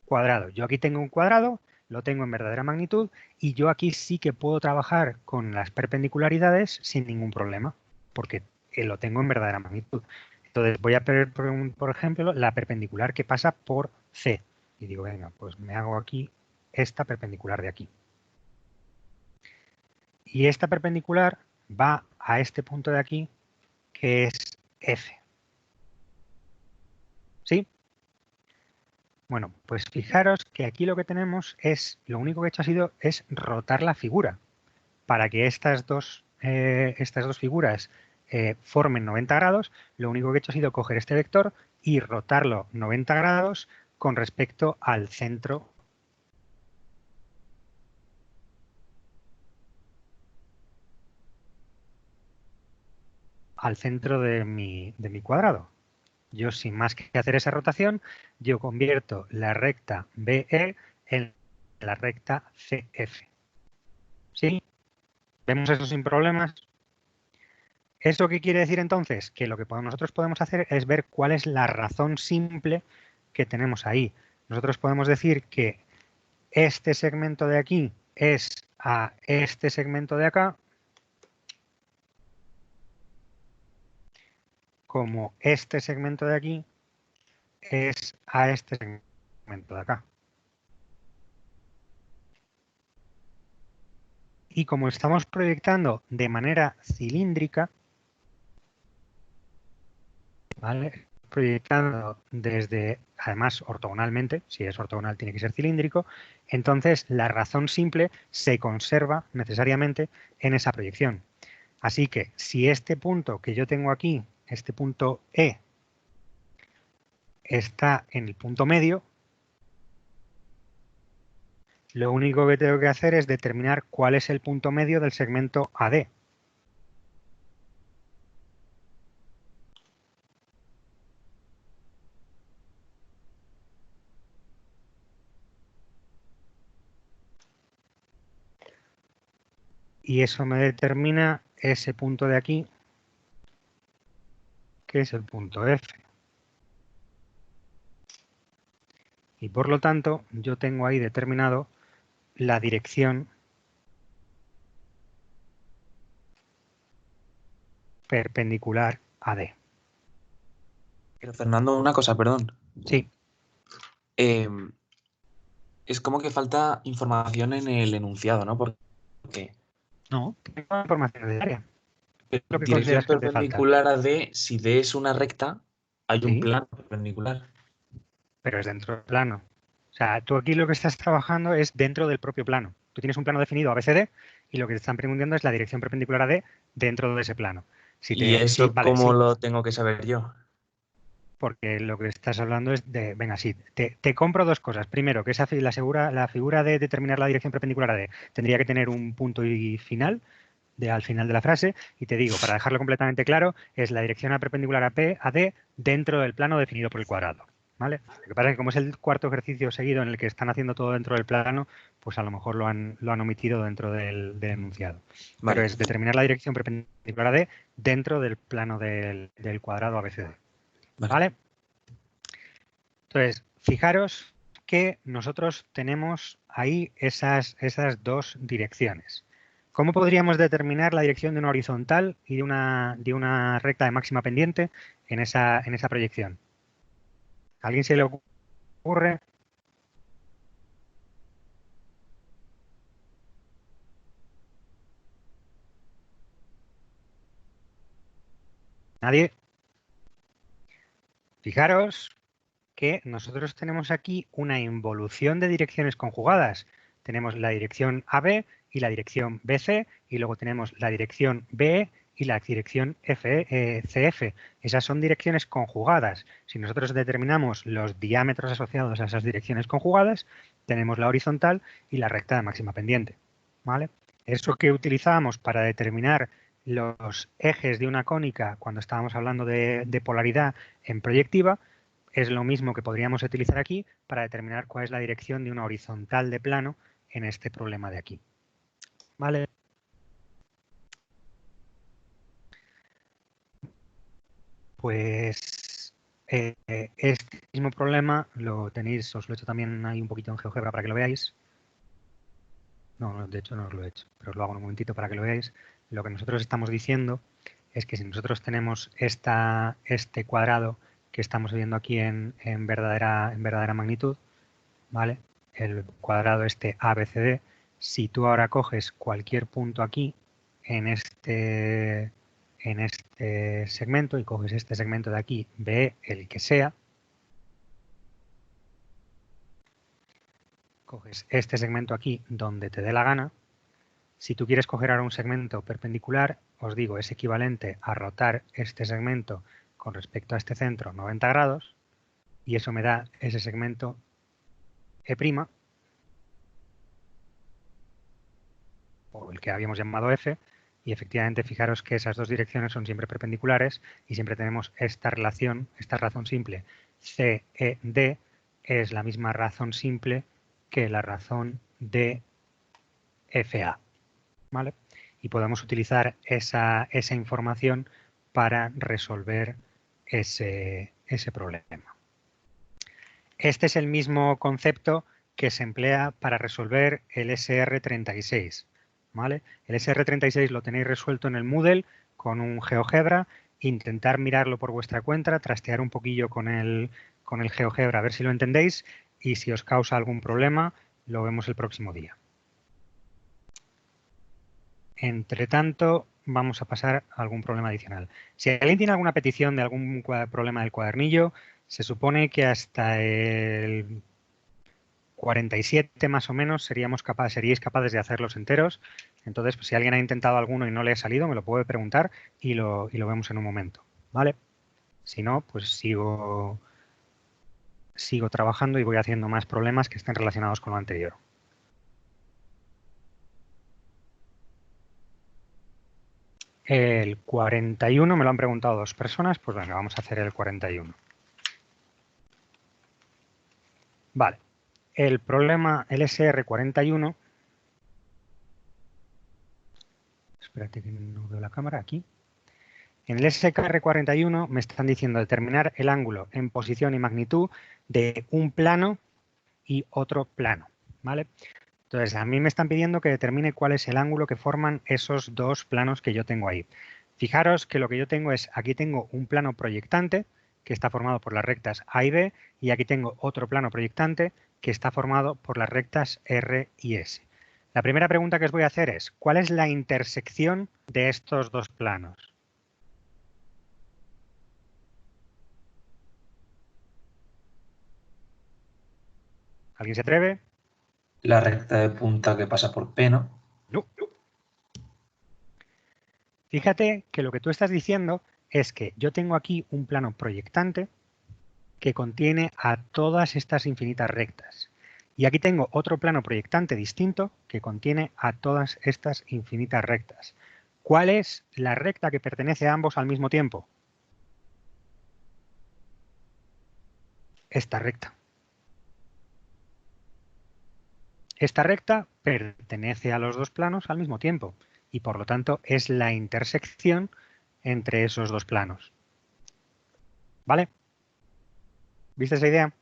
cuadrado. Yo aquí tengo un cuadrado, lo tengo en verdadera magnitud y yo aquí sí que puedo trabajar con las perpendicularidades sin ningún problema, porque lo tengo en verdadera magnitud. Entonces voy a ver, por ejemplo, la perpendicular que pasa por C. Y digo, venga, pues me hago aquí esta perpendicular de aquí. Y esta perpendicular va a este punto de aquí, que es F. ¿Sí? Bueno, pues fijaros que aquí lo que tenemos es, lo único que he hecho ha sido es rotar la figura para que estas dos figuras formen 90 grados. Lo único que he hecho ha sido coger este vector y rotarlo 90 grados con respecto al centro de mi cuadrado. Yo, sin más que hacer esa rotación, yo convierto la recta BE en la recta CF. ¿Sí? ¿Vemos eso sin problemas? ¿Eso qué quiere decir entonces? Que lo que nosotros podemos hacer es ver cuál es la razón simple que tenemos ahí. Nosotros podemos decir que este segmento de aquí es a este segmento de acá, como este segmento de aquí es a este segmento de acá. Y como estamos proyectando de manera cilíndrica, ¿vale? Proyectando desde, además ortogonalmente, si es ortogonal tiene que ser cilíndrico, entonces la razón simple se conserva necesariamente en esa proyección. Así que si este punto que yo tengo aquí, este punto E, está en el punto medio, lo único que tengo que hacer es determinar cuál es el punto medio del segmento AD. Y eso me determina ese punto de aquí, que es el punto F. Y por lo tanto, yo tengo ahí determinado la dirección perpendicular a D. Pero Fernando, una cosa, perdón. Sí, Es como que falta información en el enunciado, ¿no? Porque no, tengo información del área. Lo que dirección consideras que te falta. perpendicular a D, si D es una recta, hay un Sí. plano perpendicular. Pero es dentro del plano. O sea, tú aquí lo que estás trabajando es dentro del propio plano. Tú tienes un plano definido ABCD y lo que te están preguntando es la dirección perpendicular a D dentro de ese plano. ¿Y eso vale, cómo sí, lo tengo que saber yo? porque lo que estás hablando es de, venga, sí, te compro dos cosas. Primero, que la figura de determinar la dirección perpendicular a D tendría que tener un punto y final al final de la frase, y te digo, para dejarlo completamente claro, es la dirección perpendicular a D dentro del plano definido por el cuadrado. ¿Vale? Lo que pasa es que como es el cuarto ejercicio seguido en el que están haciendo todo dentro del plano, pues a lo mejor lo han omitido dentro del enunciado. Vale. Pero es determinar la dirección perpendicular a D dentro del plano del cuadrado ABCD. ¿Vale? Entonces, fijaros que nosotros tenemos ahí esas dos direcciones. ¿Cómo podríamos determinar la dirección de una horizontal y de una recta de máxima pendiente en esa proyección? ¿A alguien se le ocurre? ¿Nadie? Fijaros que nosotros tenemos aquí una involución de direcciones conjugadas. Tenemos la dirección AB y la dirección BC y luego tenemos la dirección BE y la dirección CF. Esas son direcciones conjugadas. Si nosotros determinamos los diámetros asociados a esas direcciones conjugadas, tenemos la horizontal y la recta de máxima pendiente. ¿Vale? Eso que utilizábamos para determinar los ejes de una cónica cuando estábamos hablando de polaridad en proyectiva, es lo mismo que podríamos utilizar aquí para determinar cuál es la dirección de una horizontal de plano en este problema de aquí. ¿Vale? Pues este mismo problema lo tenéis, os lo he hecho también ahí un poquito en GeoGebra para que lo veáis. No, de hecho no os lo he hecho, pero os lo hago en un momentito para que lo veáis. Lo que nosotros estamos diciendo es que si nosotros tenemos este cuadrado que estamos viendo aquí en verdadera magnitud, ¿vale? El cuadrado este ABCD, si tú ahora coges cualquier punto aquí en este segmento y coges este segmento de aquí, BE, el que sea, coges este segmento aquí donde te dé la gana. Si tú quieres coger ahora un segmento perpendicular, os digo, es equivalente a rotar este segmento con respecto a este centro 90 grados y eso me da ese segmento E', o el que habíamos llamado F, y efectivamente fijaros que esas dos direcciones son siempre perpendiculares y siempre tenemos esta relación, esta razón simple CED es la misma razón simple que la razón de FA. ¿Vale? Y podemos utilizar esa información para resolver ese problema. Este es el mismo concepto que se emplea para resolver el SR36. ¿Vale? El SR36 lo tenéis resuelto en el Moodle con un GeoGebra. Intentar mirarlo por vuestra cuenta, trastear un poquillo con el GeoGebra, a ver si lo entendéis y si os causa algún problema, lo vemos el próximo día. Entre tanto, vamos a pasar a algún problema adicional. Si alguien tiene alguna petición de algún problema del cuadernillo, se supone que hasta el 47 más o menos seríais capaces de hacerlos enteros. Entonces, pues, si alguien ha intentado alguno y no le ha salido, me lo puede preguntar y lo vemos en un momento. ¿Vale? Si no, pues sigo trabajando y voy haciendo más problemas que estén relacionados con lo anterior. El 41 me lo han preguntado dos personas, pues venga, vamos a hacer el 41. Vale, el problema, el SR41, espérate que no veo la cámara, aquí. En el SR41 me están diciendo determinar el ángulo en posición y magnitud de un plano y otro plano, ¿vale? Entonces, a mí me están pidiendo que determine cuál es el ángulo que forman esos dos planos que yo tengo ahí. Fijaros que lo que yo tengo es, aquí tengo un plano proyectante que está formado por las rectas A y B, y aquí tengo otro plano proyectante que está formado por las rectas R y S. La primera pregunta que os voy a hacer es, ¿cuál es la intersección de estos dos planos? ¿Alguien se atreve? La recta de punta que pasa por P, ¿no? No. Fíjate que lo que tú estás diciendo es que yo tengo aquí un plano proyectante que contiene a todas estas infinitas rectas. Y aquí tengo otro plano proyectante distinto que contiene a todas estas infinitas rectas. ¿Cuál es la recta que pertenece a ambos al mismo tiempo? Esta recta. Esta recta pertenece a los dos planos al mismo tiempo y por lo tanto es la intersección entre esos dos planos. ¿Vale? ¿Viste esa idea?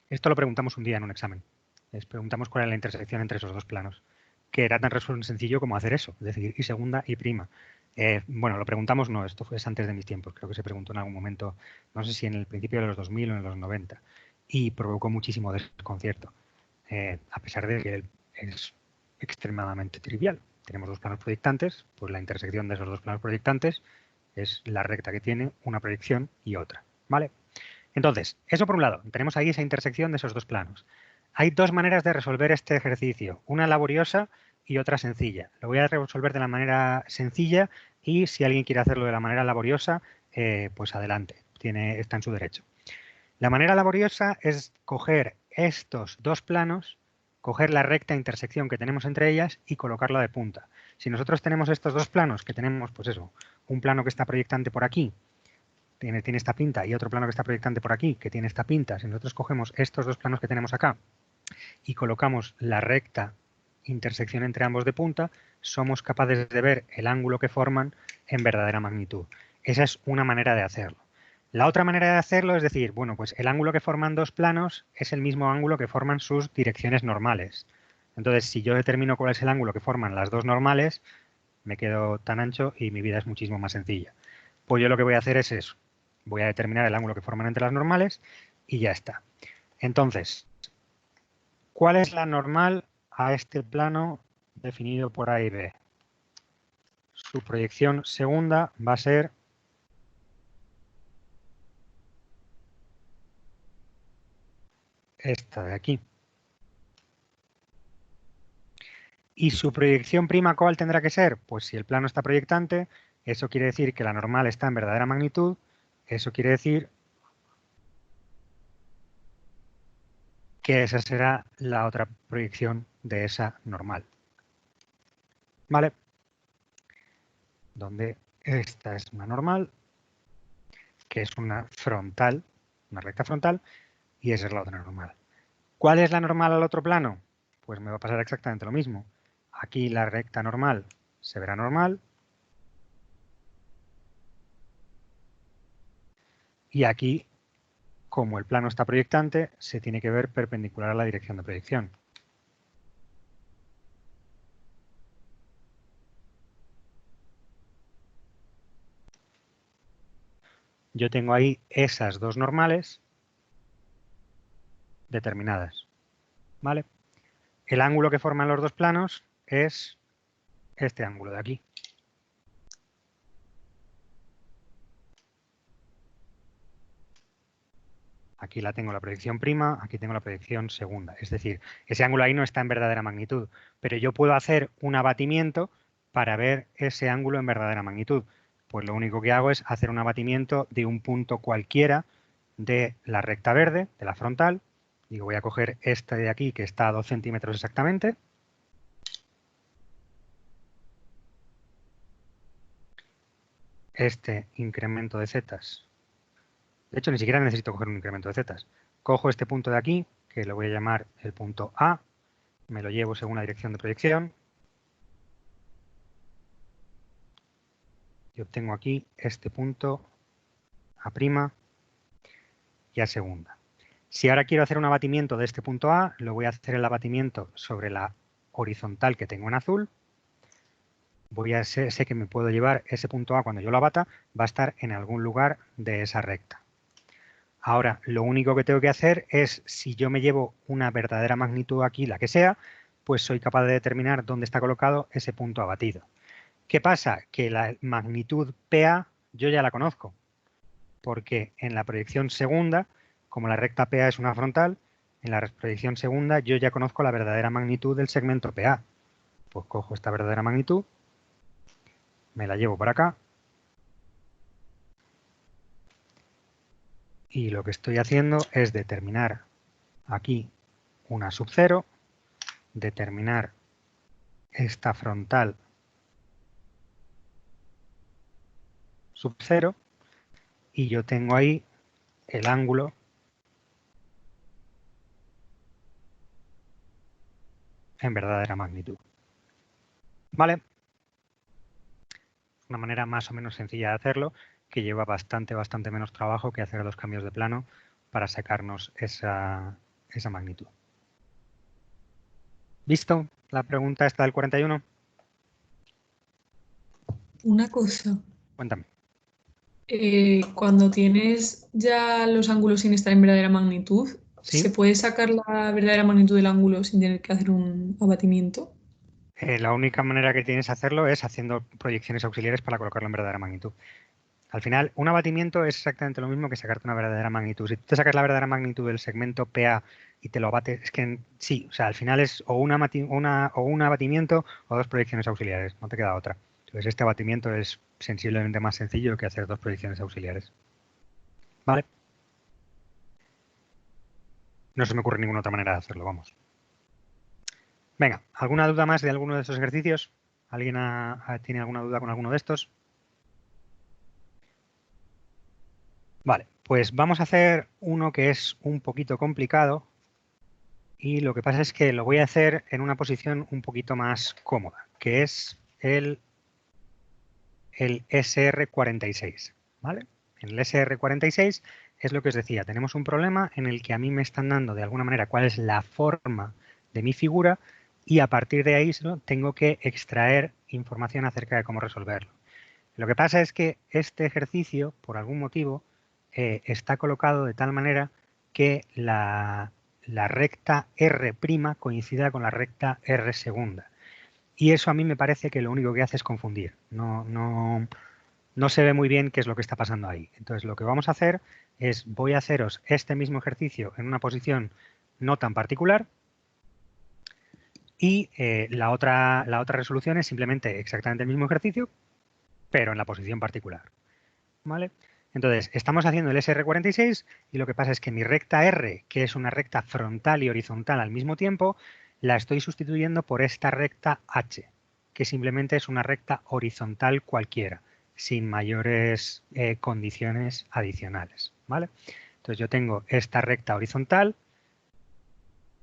Esto lo preguntamos un día en un examen. Les preguntamos cuál es la intersección entre esos dos planos, que era tan sencillo como hacer eso, es decir, y segunda y prima. Bueno, lo preguntamos no, esto fue antes de mis tiempos, creo que se preguntó en algún momento, no sé si en el principio de los 2000 o en los 90, y provocó muchísimo desconcierto, a pesar de que es extremadamente trivial. Tenemos dos planos proyectantes, pues la intersección de esos dos planos proyectantes es la recta que tiene una proyección y otra, ¿vale? Entonces, eso por un lado, tenemos ahí esa intersección de esos dos planos. Hay dos maneras de resolver este ejercicio, una laboriosa y otra sencilla. Lo voy a resolver de la manera sencilla y si alguien quiere hacerlo de la manera laboriosa, pues adelante, está en su derecho. La manera laboriosa es coger estos dos planos, coger la recta intersección que tenemos entre ellas y colocarla de punta. Si nosotros tenemos estos dos planos, que tenemos, pues eso, un plano que está proyectante por aquí, tiene esta pinta, y otro plano que está proyectante por aquí, que tiene esta pinta, si nosotros cogemos estos dos planos que tenemos acá y colocamos la recta intersección entre ambos de punta, somos capaces de ver el ángulo que forman en verdadera magnitud. Esa es una manera de hacerlo. La otra manera de hacerlo es decir, bueno, pues el ángulo que forman dos planos es el mismo ángulo que forman sus direcciones normales. Entonces, si yo determino cuál es el ángulo que forman las dos normales, me quedo tan ancho y mi vida es muchísimo más sencilla. Pues yo lo que voy a hacer es eso. Voy a determinar el ángulo que forman entre las normales y ya está. Entonces, ¿cuál es la normal a este plano definido por A y B? Su proyección segunda va a ser esta de aquí. ¿Y su proyección prima cuál tendrá que ser? Pues si el plano está proyectante, eso quiere decir que la normal está en verdadera magnitud, eso quiere decir que esa será la otra proyección de esa normal. ¿Vale? Donde esta es una normal, que es una frontal, una recta frontal, y esa es la otra normal. ¿Cuál es la normal al otro plano? Pues me va a pasar exactamente lo mismo. Aquí la recta normal se verá normal, y aquí, como el plano está proyectante, se tiene que ver perpendicular a la dirección de proyección. Yo tengo ahí esas dos normales determinadas, ¿vale? El ángulo que forman los dos planos es este ángulo de aquí. Aquí la tengo la proyección prima, aquí tengo la proyección segunda. Es decir, ese ángulo ahí no está en verdadera magnitud, pero yo puedo hacer un abatimiento para ver ese ángulo en verdadera magnitud. Pues lo único que hago es hacer un abatimiento de un punto cualquiera de la recta verde, de la frontal. Digo, voy a coger este de aquí que está a 2 centímetros exactamente. Este incremento de zetas. De hecho, ni siquiera necesito coger un incremento de zetas. Cojo este punto de aquí, que lo voy a llamar el punto A, me lo llevo según la dirección de proyección y obtengo aquí este punto A' y A segunda. Si ahora quiero hacer un abatimiento de este punto A, lo voy a hacer el abatimiento sobre la horizontal que tengo en azul. sé que me puedo llevar ese punto A cuando yo lo abata, va a estar en algún lugar de esa recta. Ahora, lo único que tengo que hacer es, si yo me llevo una verdadera magnitud aquí, la que sea, pues soy capaz de determinar dónde está colocado ese punto abatido. ¿Qué pasa? Que la magnitud PA yo ya la conozco, porque en la proyección segunda, como la recta PA es una frontal, en la proyección segunda yo ya conozco la verdadera magnitud del segmento PA. Pues cojo esta verdadera magnitud, me la llevo para acá, y lo que estoy haciendo es determinar aquí una sub 0, determinar esta frontal sub 0, y yo tengo ahí el ángulo en verdadera magnitud. ¿Vale? Una manera más o menos sencilla de hacerlo, que lleva bastante menos trabajo que hacer los cambios de plano para sacarnos esa magnitud. ¿Visto la pregunta esta del 41? Una cosa, Cuéntame. cuando tienes ya los ángulos sin estar en verdadera magnitud, ¿Sí? ¿se puede sacar la verdadera magnitud del ángulo sin tener que hacer un abatimiento? La única manera que tienes de hacerlo es haciendo proyecciones auxiliares para colocarlo en verdadera magnitud. Al final, un abatimiento es exactamente lo mismo que sacarte una verdadera magnitud. Si tú te sacas la verdadera magnitud del segmento PA y te lo abates, es que sí, o sea, al final es o un abatimiento o dos proyecciones auxiliares, no te queda otra. Entonces, este abatimiento es sensiblemente más sencillo que hacer dos proyecciones auxiliares. ¿Vale? No se me ocurre ninguna otra manera de hacerlo, vamos. Venga, ¿alguna duda más de alguno de estos ejercicios? ¿Alguien tiene alguna duda con alguno de estos? Vale, pues vamos a hacer uno que es un poquito complicado y lo que pasa es que lo voy a hacer en una posición un poquito más cómoda, que es el SR46, ¿vale? En el SR46 es lo que os decía, tenemos un problema en el que a mí me están dando de alguna manera cuál es la forma de mi figura y a partir de ahí tengo que extraer información acerca de cómo resolverlo. Lo que pasa es que este ejercicio, por algún motivo, está colocado de tal manera que la recta R' coincida con la recta R segunda. Y eso a mí me parece que lo único que hace es confundir. No se ve muy bien qué es lo que está pasando ahí. Entonces lo que vamos a hacer es, voy a haceros este mismo ejercicio en una posición no tan particular y la otra resolución es simplemente exactamente el mismo ejercicio, pero en la posición particular. ¿Vale? Entonces, estamos haciendo el SR46 y lo que pasa es que mi recta R, que es una recta frontal y horizontal al mismo tiempo, la estoy sustituyendo por esta recta H, que simplemente es una recta horizontal cualquiera, sin mayores condiciones adicionales. ¿Vale? Entonces yo tengo esta recta horizontal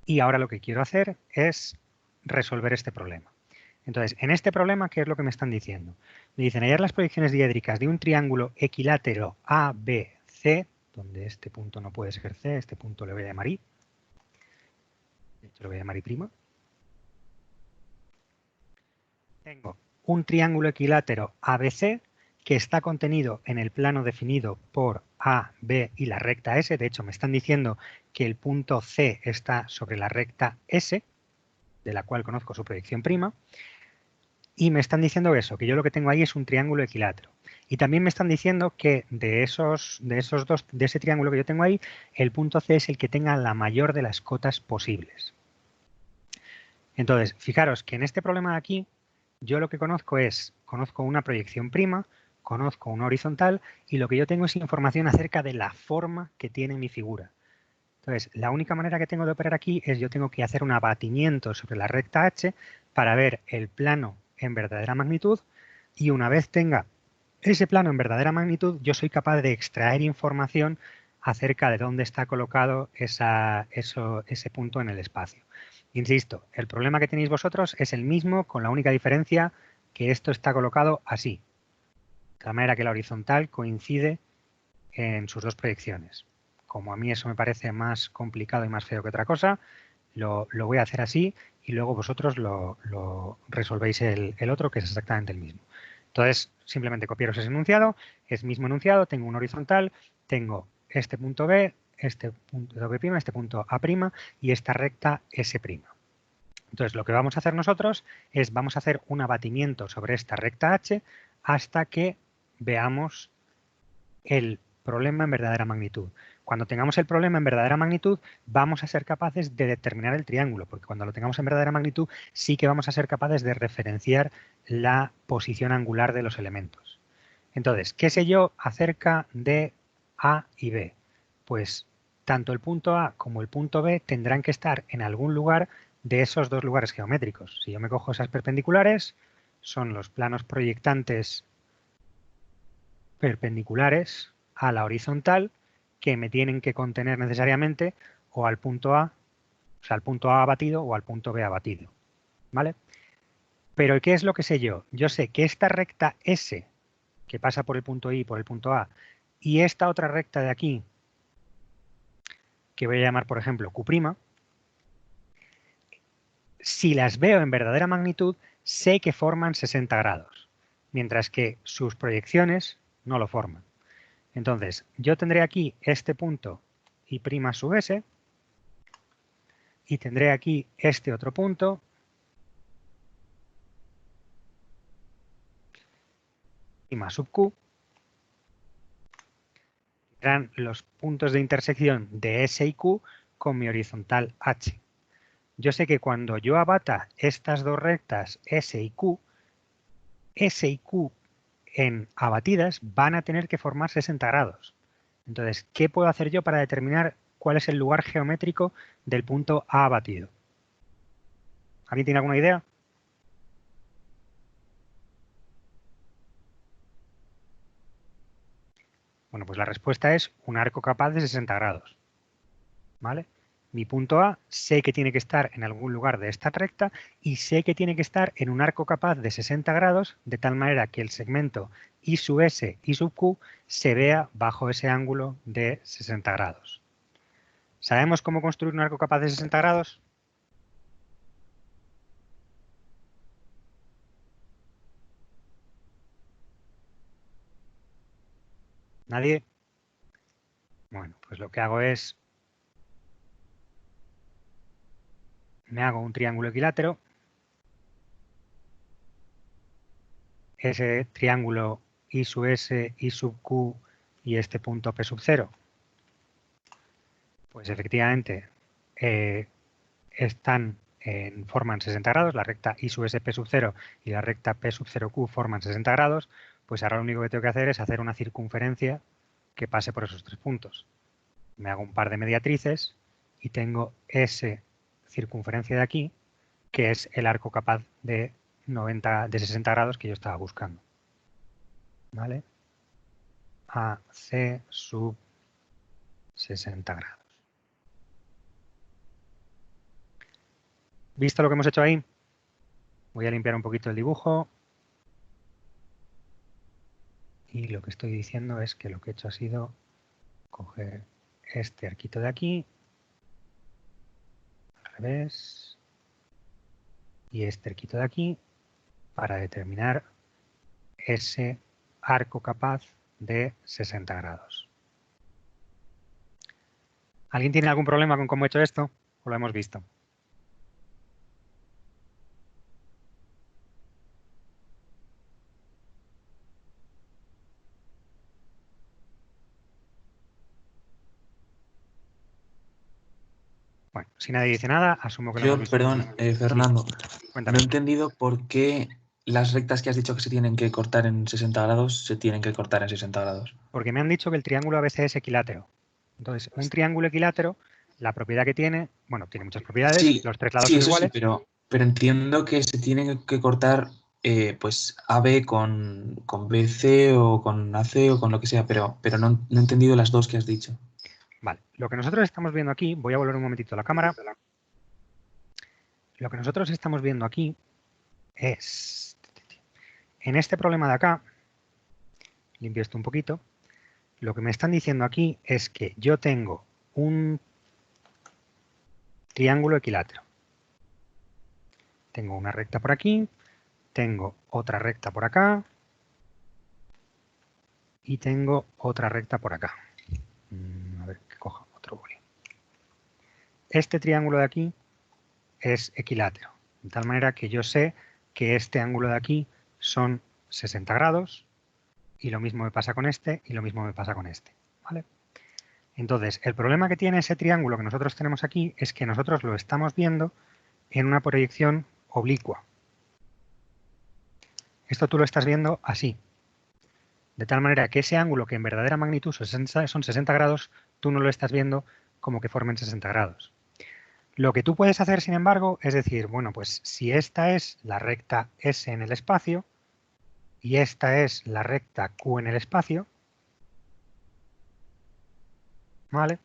y ahora lo que quiero hacer es resolver este problema. Entonces, en este problema, ¿qué es lo que me están diciendo? Me dicen hallar las proyecciones diédricas de un triángulo equilátero ABC, donde este punto no puede ser C, este punto le voy a llamar I. De hecho, lo voy a llamar I'. Tengo un triángulo equilátero ABC que está contenido en el plano definido por A, B y la recta S. De hecho, me están diciendo que el punto C está sobre la recta S, de la cual conozco su proyección prima. Y me están diciendo eso, que yo lo que tengo ahí es un triángulo equilátero. Y también me están diciendo que de ese triángulo que yo tengo ahí, el punto C es el que tenga la mayor de las cotas posibles. Entonces, fijaros que en este problema de aquí, yo lo que conozco una proyección prima, conozco una horizontal y lo que yo tengo es información acerca de la forma que tiene mi figura. Entonces, la única manera que tengo de operar aquí es yo tengo que hacer un abatimiento sobre la recta H para ver el plano en verdadera magnitud y una vez tenga ese plano en verdadera magnitud, yo soy capaz de extraer información acerca de dónde está colocado ese punto en el espacio. Insisto, el problema que tenéis vosotros es el mismo, con la única diferencia que esto está colocado así, de la manera que la horizontal coincide en sus dos proyecciones. Como a mí eso me parece más complicado y más feo que otra cosa, lo voy a hacer así y luego vosotros lo resolvéis el otro, que es exactamente el mismo. Entonces, simplemente copiaros ese enunciado, es mismo enunciado, tengo un horizontal, tengo este punto B, este punto B', este punto A' y esta recta S'. Entonces, lo que vamos a hacer nosotros es vamos a hacer un abatimiento sobre esta recta H hasta que veamos el problema en verdadera magnitud. Cuando tengamos el problema en verdadera magnitud, vamos a ser capaces de determinar el triángulo, porque cuando lo tengamos en verdadera magnitud, sí que vamos a ser capaces de referenciar la posición angular de los elementos. Entonces, ¿qué sé yo acerca de A y B? Pues tanto el punto A como el punto B tendrán que estar en algún lugar de esos dos lugares geométricos. Si yo me cojo esas perpendiculares, son los planos proyectantes perpendiculares a la horizontal que me tienen que contener necesariamente o al punto A, o sea, al punto A abatido o al punto B abatido. ¿Vale? Pero ¿qué es lo que sé yo? Yo sé que esta recta S, que pasa por el punto I y por el punto A, y esta otra recta de aquí, que voy a llamar, por ejemplo, Q', si las veo en verdadera magnitud, sé que forman 60 grados, mientras que sus proyecciones no lo forman. Entonces, yo tendré aquí este punto I' sub S y tendré aquí este otro punto I' sub Q. Serán los puntos de intersección de S y Q con mi horizontal H. Yo sé que cuando yo abata estas dos rectas S y Q en abatidas van a tener que formar 60 grados. Entonces, ¿qué puedo hacer yo para determinar cuál es el lugar geométrico del punto A abatido? ¿Alguien tiene alguna idea? Bueno, pues la respuesta es un arco capaz de 60 grados. ¿Vale? Mi punto A sé que tiene que estar en algún lugar de esta recta y sé que tiene que estar en un arco capaz de 60 grados de tal manera que el segmento I sub S y sub Q se vea bajo ese ángulo de 60 grados. ¿Sabemos cómo construir un arco capaz de 60 grados? ¿Nadie? Bueno, pues lo que hago es me hago un triángulo equilátero. Ese triángulo I sub S, I sub Q y este punto P sub 0. Pues efectivamente forman 60 grados, la recta I sub S P sub 0 y la recta P sub 0 Q forman 60 grados, pues ahora lo único que tengo que hacer es hacer una circunferencia que pase por esos tres puntos. Me hago un par de mediatrices y tengo esa circunferencia de aquí, que es el arco capaz de 60 grados que yo estaba buscando. ¿Vale? AC sub 60 grados. ¿Visto lo que hemos hecho ahí? Voy a limpiar un poquito el dibujo. Y lo que estoy diciendo es que lo que he hecho ha sido coger este arquito de aquí, al revés, y este arquito de aquí, para determinar ese arco capaz de 60 grados. ¿Alguien tiene algún problema con cómo he hecho esto? ¿O lo hemos visto? Bueno, si nadie dice nada, asumo que lo hemos visto. Perdón, Fernando, Cuéntame. no he entendido por qué las rectas que has dicho que se tienen que cortar en 60 grados se tienen que cortar en 60 grados. Porque me han dicho que el triángulo ABC es equilátero. Entonces, un triángulo equilátero, la propiedad que tiene, bueno, tiene muchas propiedades, Sí, los tres lados sí, son eso iguales. sí, pero entiendo que se tienen que cortar pues AB con BC o con AC o con lo que sea, pero no he entendido las dos que has dicho. Vale, lo que nosotros estamos viendo aquí, voy a volver un momentito a la cámara. Lo que nosotros estamos viendo aquí es, en este problema de acá, limpio esto un poquito, lo que me están diciendo aquí es que yo tengo un triángulo equilátero. Tengo una recta por aquí, tengo otra recta por acá y tengo otra recta por acá. A ver, que coja otro boli. Este triángulo de aquí es equilátero, de tal manera que yo sé que este ángulo de aquí son 60 grados y lo mismo me pasa con este y lo mismo me pasa con este, ¿vale? Entonces, el problema que tiene ese triángulo que nosotros tenemos aquí es que nosotros lo estamos viendo en una proyección oblicua. Esto tú lo estás viendo así. De tal manera que ese ángulo que en verdadera magnitud son 60 grados, tú no lo estás viendo como que formen 60 grados. Lo que tú puedes hacer, sin embargo, es decir, bueno, pues si esta es la recta S en el espacio y esta es la recta Q en el espacio, ¿vale?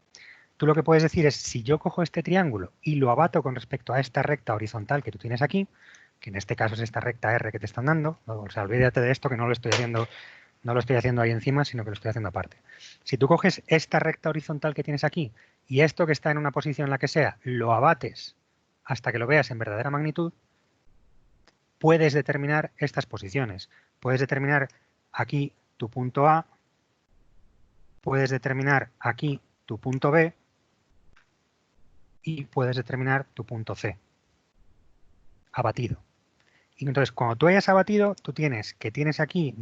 Tú lo que puedes decir es, si yo cojo este triángulo y lo abato con respecto a esta recta horizontal que tú tienes aquí, que en este caso es esta recta R que te están dando, o sea, olvídate de esto que no lo estoy haciendo ahí encima, sino que lo estoy haciendo aparte. Si tú coges esta recta horizontal que tienes aquí y esto que está en una posición en la que sea, lo abates hasta que lo veas en verdadera magnitud, puedes determinar estas posiciones. Puedes determinar aquí tu punto A, puedes determinar aquí tu punto B y puedes determinar tu punto C, abatido. Y entonces, cuando tú hayas abatido, tú tienes aquí,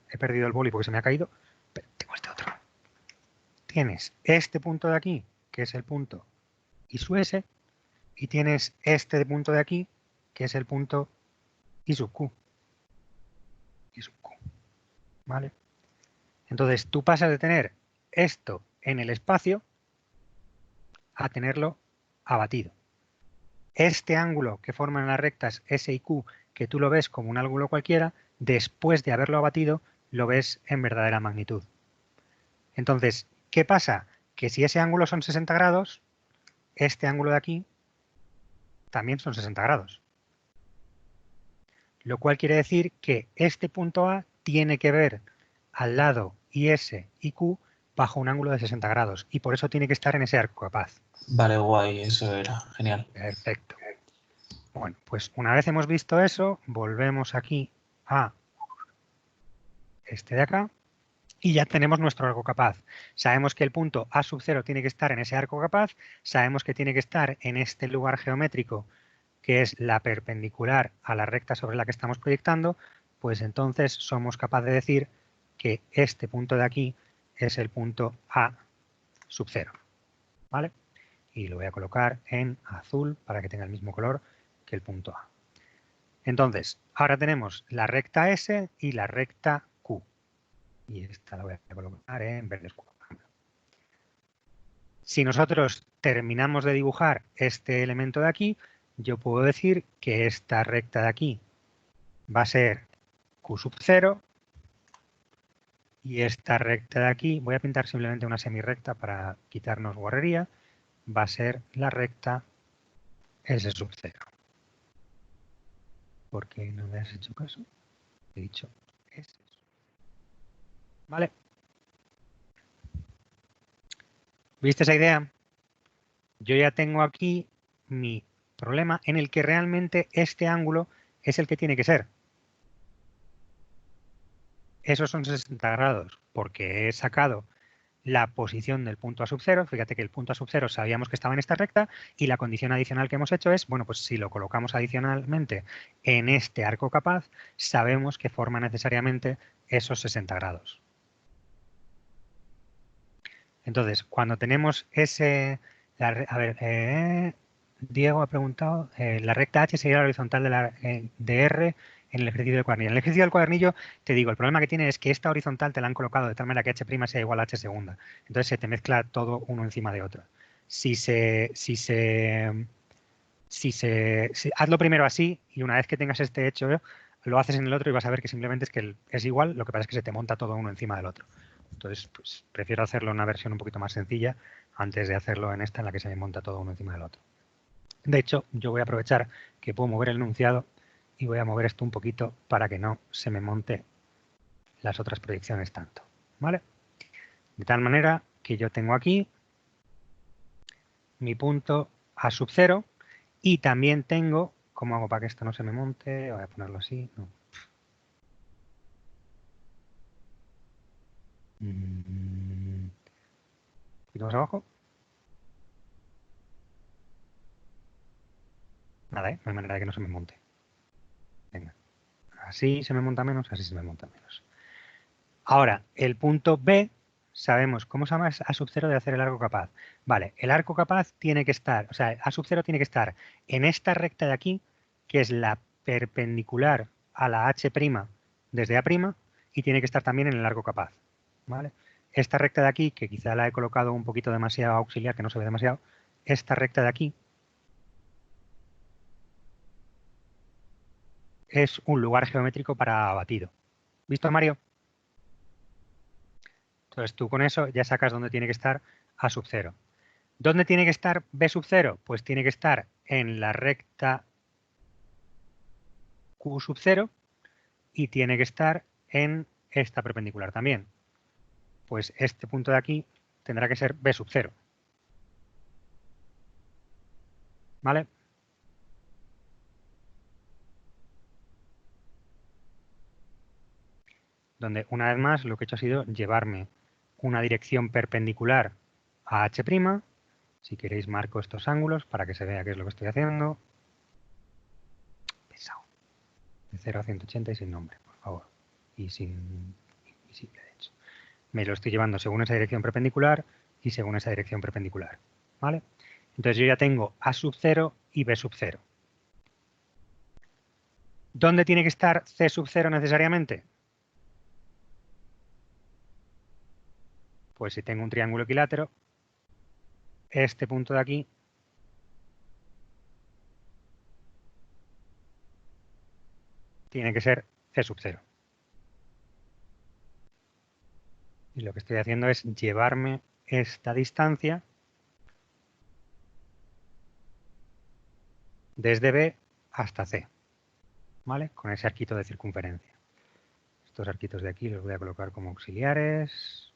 he perdido el boli porque se me ha caído, pero tengo este otro. Tienes este punto de aquí, que es el punto I sub S, y tienes este punto de aquí, que es el punto I sub Q. I sub Q. ¿Vale? Entonces, tú pasas de tener esto en el espacio a tenerlo abatido. Este ángulo que forman las rectas S y Q, que tú lo ves como un ángulo cualquiera, después de haberlo abatido, lo ves en verdadera magnitud. Entonces, ¿qué pasa? Que si ese ángulo son 60 grados, este ángulo de aquí también son 60 grados. Lo cual quiere decir que este punto A tiene que ver al lado IS y Q bajo un ángulo de 60 grados y por eso tiene que estar en ese arco capaz. Vale, guay, eso era. Genial. Perfecto. Bueno, pues una vez hemos visto eso, volvemos aquí a este de acá y ya tenemos nuestro arco capaz. Sabemos que el punto A sub 0 tiene que estar en ese arco capaz, sabemos que tiene que estar en este lugar geométrico que es la perpendicular a la recta sobre la que estamos proyectando, pues entonces somos capaces de decir que este punto de aquí es el punto A sub 0. ¿Vale? Y lo voy a colocar en azul para que tenga el mismo color que el punto A. Entonces, ahora tenemos la recta S y la recta Q. Y esta la voy a colocar en verde oscuro. Si nosotros terminamos de dibujar este elemento de aquí, yo puedo decir que esta recta de aquí va a ser Q sub 0 y esta recta de aquí, voy a pintar simplemente una semirrecta para quitarnos guarrería, va a ser la recta S sub 0. ¿Por qué no me has hecho caso? He dicho S. ¿Vale? ¿Viste esa idea? Yo ya tengo aquí mi problema en el que realmente este ángulo es el que tiene que ser. Esos son 60 grados porque he sacado la posición del punto A sub 0. Fíjate que el punto A sub 0 sabíamos que estaba en esta recta y la condición adicional que hemos hecho es, bueno, pues si lo colocamos adicionalmente en este arco capaz, sabemos que forma necesariamente esos 60 grados. Entonces, cuando tenemos ese... Diego ha preguntado, la recta H sería la horizontal de R en el ejercicio del cuadernillo. En el ejercicio del cuadernillo, te digo, el problema que tiene es que esta horizontal te la han colocado de tal manera que H' sea igual a H segunda. Entonces se te mezcla todo uno encima de otro. Hazlo primero así y una vez que tengas este hecho, lo haces en el otro y vas a ver que simplemente es que es igual, lo que pasa es que se te monta todo uno encima del otro. Entonces, pues prefiero hacerlo en una versión un poquito más sencilla antes de hacerlo en esta en la que se me monta todo uno encima del otro. De hecho, yo voy a aprovechar que puedo mover el enunciado y voy a mover esto un poquito para que no se me monte las otras proyecciones tanto. ¿Vale? De tal manera que yo tengo aquí mi punto A sub 0 y también tengo ¿Cómo hago para que esto no se me monte? Voy a ponerlo así. No. Un poquito más abajo. Nada, ¿eh? No hay manera de que no se me monte. Venga. Así se me monta menos, así se me monta menos. Ahora, el punto B, sabemos cómo se llama A sub 0 de hacer el arco capaz. Vale, el arco capaz tiene que estar, o sea, A sub 0 tiene que estar en esta recta de aquí, que es la perpendicular a la H' desde A', y tiene que estar también en el arco capaz. ¿Vale? Esta recta de aquí, que quizá la he colocado un poquito demasiado auxiliar, que no se ve demasiado, esta recta de aquí es un lugar geométrico para abatido. ¿Visto, Mario? Entonces tú con eso ya sacas dónde tiene que estar A sub 0. ¿Dónde tiene que estar B sub 0? Pues tiene que estar en la recta Q sub 0 y tiene que estar en esta perpendicular también. Pues este punto de aquí tendrá que ser B sub 0. ¿Vale? Donde una vez más lo que he hecho ha sido llevarme una dirección perpendicular a H'. Si queréis marco estos ángulos para que se vea qué es lo que estoy haciendo. Pesado. De 0 a 180 y sin nombre, por favor. Y sin invisible, de hecho. Me lo estoy llevando según esa dirección perpendicular y según esa dirección perpendicular. ¿Vale? Entonces yo ya tengo A sub 0 y B sub 0. ¿Dónde tiene que estar C sub 0 necesariamente? Pues si tengo un triángulo equilátero, este punto de aquí tiene que ser C sub 0. Y lo que estoy haciendo es llevarme esta distancia desde B hasta C, ¿vale? Con ese arquito de circunferencia. Estos arquitos de aquí los voy a colocar como auxiliares.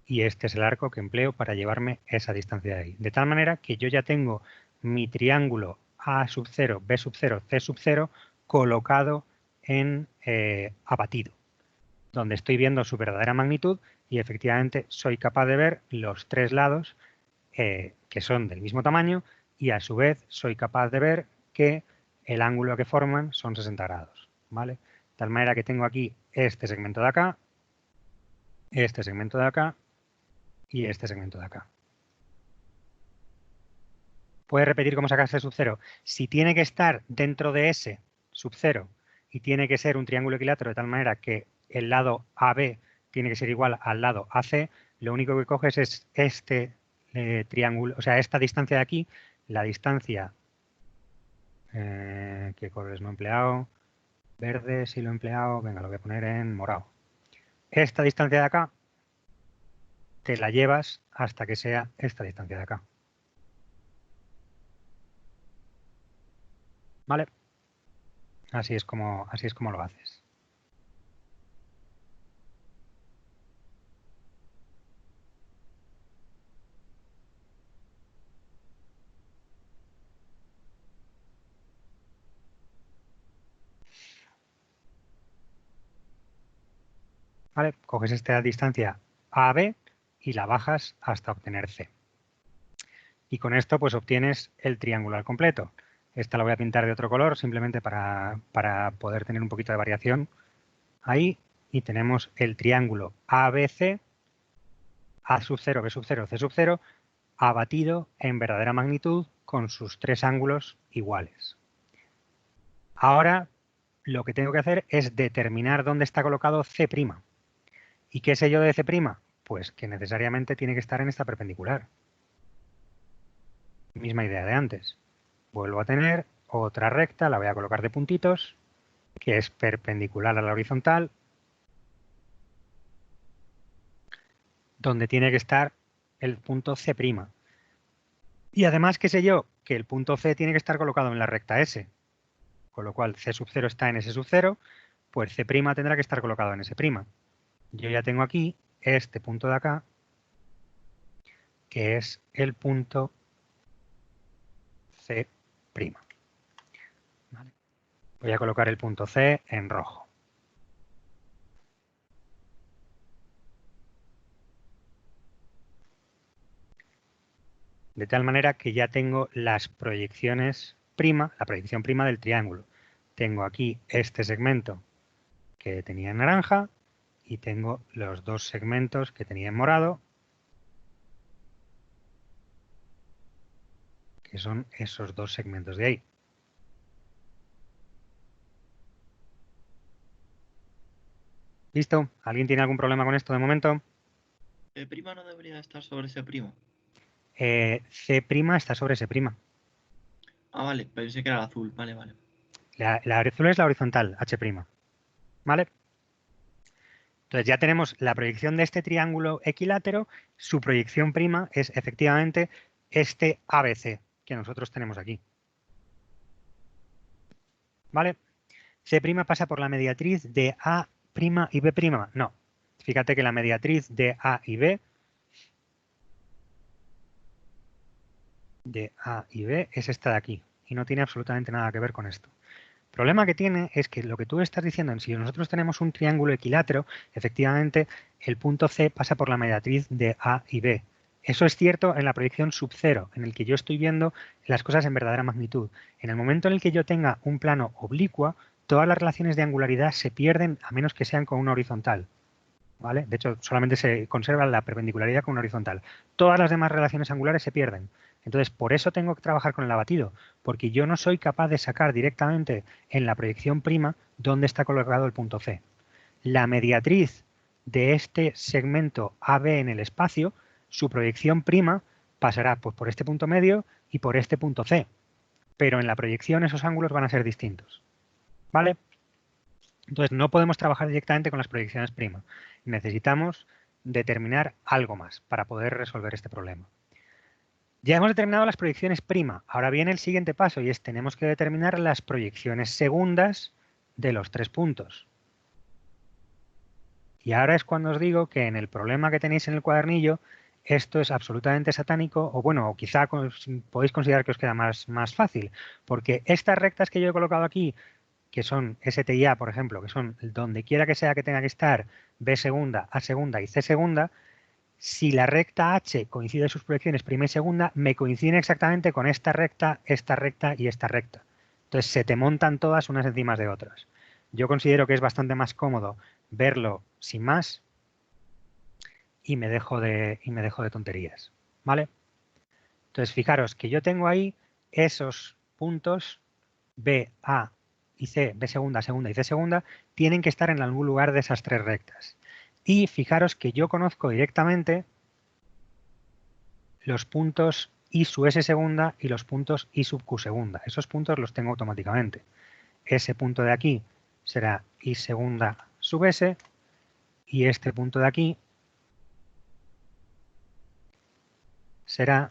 Y este es el arco que empleo para llevarme esa distancia de ahí. De tal manera que yo ya tengo mi triángulo A sub 0, B sub 0, C sub 0 colocado en abatido, donde estoy viendo su verdadera magnitud y efectivamente soy capaz de ver los tres lados que son del mismo tamaño y a su vez soy capaz de ver que el ángulo que forman son 60 grados. ¿Vale? De tal manera que tengo aquí este segmento de acá, este segmento de acá y este segmento de acá. ¿Puedes repetir cómo sacaste sub 0? Si tiene que estar dentro de S sub 0 y tiene que ser un triángulo equilátero de tal manera que el lado AB tiene que ser igual al lado AC, lo único que coges es este triángulo, o sea, esta distancia de aquí, la distancia, ¿qué colores no he empleado? Verde sí lo he empleado, venga, lo voy a poner en morado. Esta distancia de acá te la llevas hasta que sea esta distancia de acá. ¿Vale? Así es como lo haces. ¿Vale? Coges esta distancia AB y la bajas hasta obtener C. Y con esto pues obtienes el triángulo al completo. Esta la voy a pintar de otro color simplemente para poder tener un poquito de variación. Ahí, y tenemos el triángulo ABC, A sub 0, B sub 0, C sub 0, abatido en verdadera magnitud con sus tres ángulos iguales. Ahora lo que tengo que hacer es determinar dónde está colocado C'. ¿Y qué sé yo de C'? Pues que necesariamente tiene que estar en esta perpendicular. Misma idea de antes. Vuelvo a tener otra recta, la voy a colocar de puntitos, que es perpendicular a la horizontal, donde tiene que estar el punto C'. Y además, ¿qué sé yo? Que el punto C tiene que estar colocado en la recta S, con lo cual C sub 0 está en S sub 0, pues C' tendrá que estar colocado en S'. Yo ya tengo aquí este punto de acá, que es el punto C'. ¿Vale? Voy a colocar el punto C en rojo. De tal manera que ya tengo las proyecciones prima, la proyección prima del triángulo. Tengo aquí este segmento que tenía en naranja y tengo los dos segmentos que tenía en morado, que son esos dos segmentos de ahí. ¿Listo? ¿Alguien tiene algún problema con esto de momento? ¿C' no debería estar sobre C'? C' está sobre S'. Ah, vale, pensé que era el azul. Vale, vale. La azul es la horizontal, H'. ¿Vale? Entonces ya tenemos la proyección de este triángulo equilátero, su proyección prima es efectivamente este ABC que nosotros tenemos aquí. ¿Vale? C' pasa por la mediatriz de A' y B'. No. Fíjate que la mediatriz de A y B es esta de aquí y no tiene absolutamente nada que ver con esto. El problema que tiene es que lo que tú estás diciendo, si nosotros tenemos un triángulo equilátero, efectivamente el punto C pasa por la mediatriz de A y B. Eso es cierto en la proyección sub 0, en el que yo estoy viendo las cosas en verdadera magnitud. En el momento en el que yo tenga un plano oblicuo, todas las relaciones de angularidad se pierden a menos que sean con una horizontal. ¿Vale? De hecho, solamente se conserva la perpendicularidad con una horizontal. Todas las demás relaciones angulares se pierden. Entonces, por eso tengo que trabajar con el abatido, porque yo no soy capaz de sacar directamente en la proyección prima dónde está colocado el punto C. La mediatriz de este segmento AB en el espacio, su proyección prima pasará pues, por este punto medio y por este punto C. Pero en la proyección esos ángulos van a ser distintos. ¿Vale? Entonces, no podemos trabajar directamente con las proyecciones prima. Necesitamos determinar algo más para poder resolver este problema. Ya hemos determinado las proyecciones prima. Ahora viene el siguiente paso y es tenemos que determinar las proyecciones segundas de los tres puntos. Y ahora es cuando os digo que en el problema que tenéis en el cuadernillo, esto es absolutamente satánico, o bueno, o quizá podéis considerar que os queda más fácil, porque estas rectas que yo he colocado aquí, que son ST y A, por ejemplo, que son donde quiera que sea que tenga que estar B segunda, A segunda y C segunda, si la recta H coincide en sus proyecciones prima y segunda, me coinciden exactamente con esta recta y esta recta. Entonces se te montan todas unas encima de otras. Yo considero que es bastante más cómodo verlo sin más y me dejo de tonterías. ¿Vale? Entonces fijaros que yo tengo ahí esos puntos B, A y C, B segunda, segunda y C segunda, tienen que estar en algún lugar de esas tres rectas. Y fijaros que yo conozco directamente los puntos I sub S segunda y los puntos I sub Q segunda. Esos puntos los tengo automáticamente. Ese punto de aquí será I segunda sub S y este punto de aquí será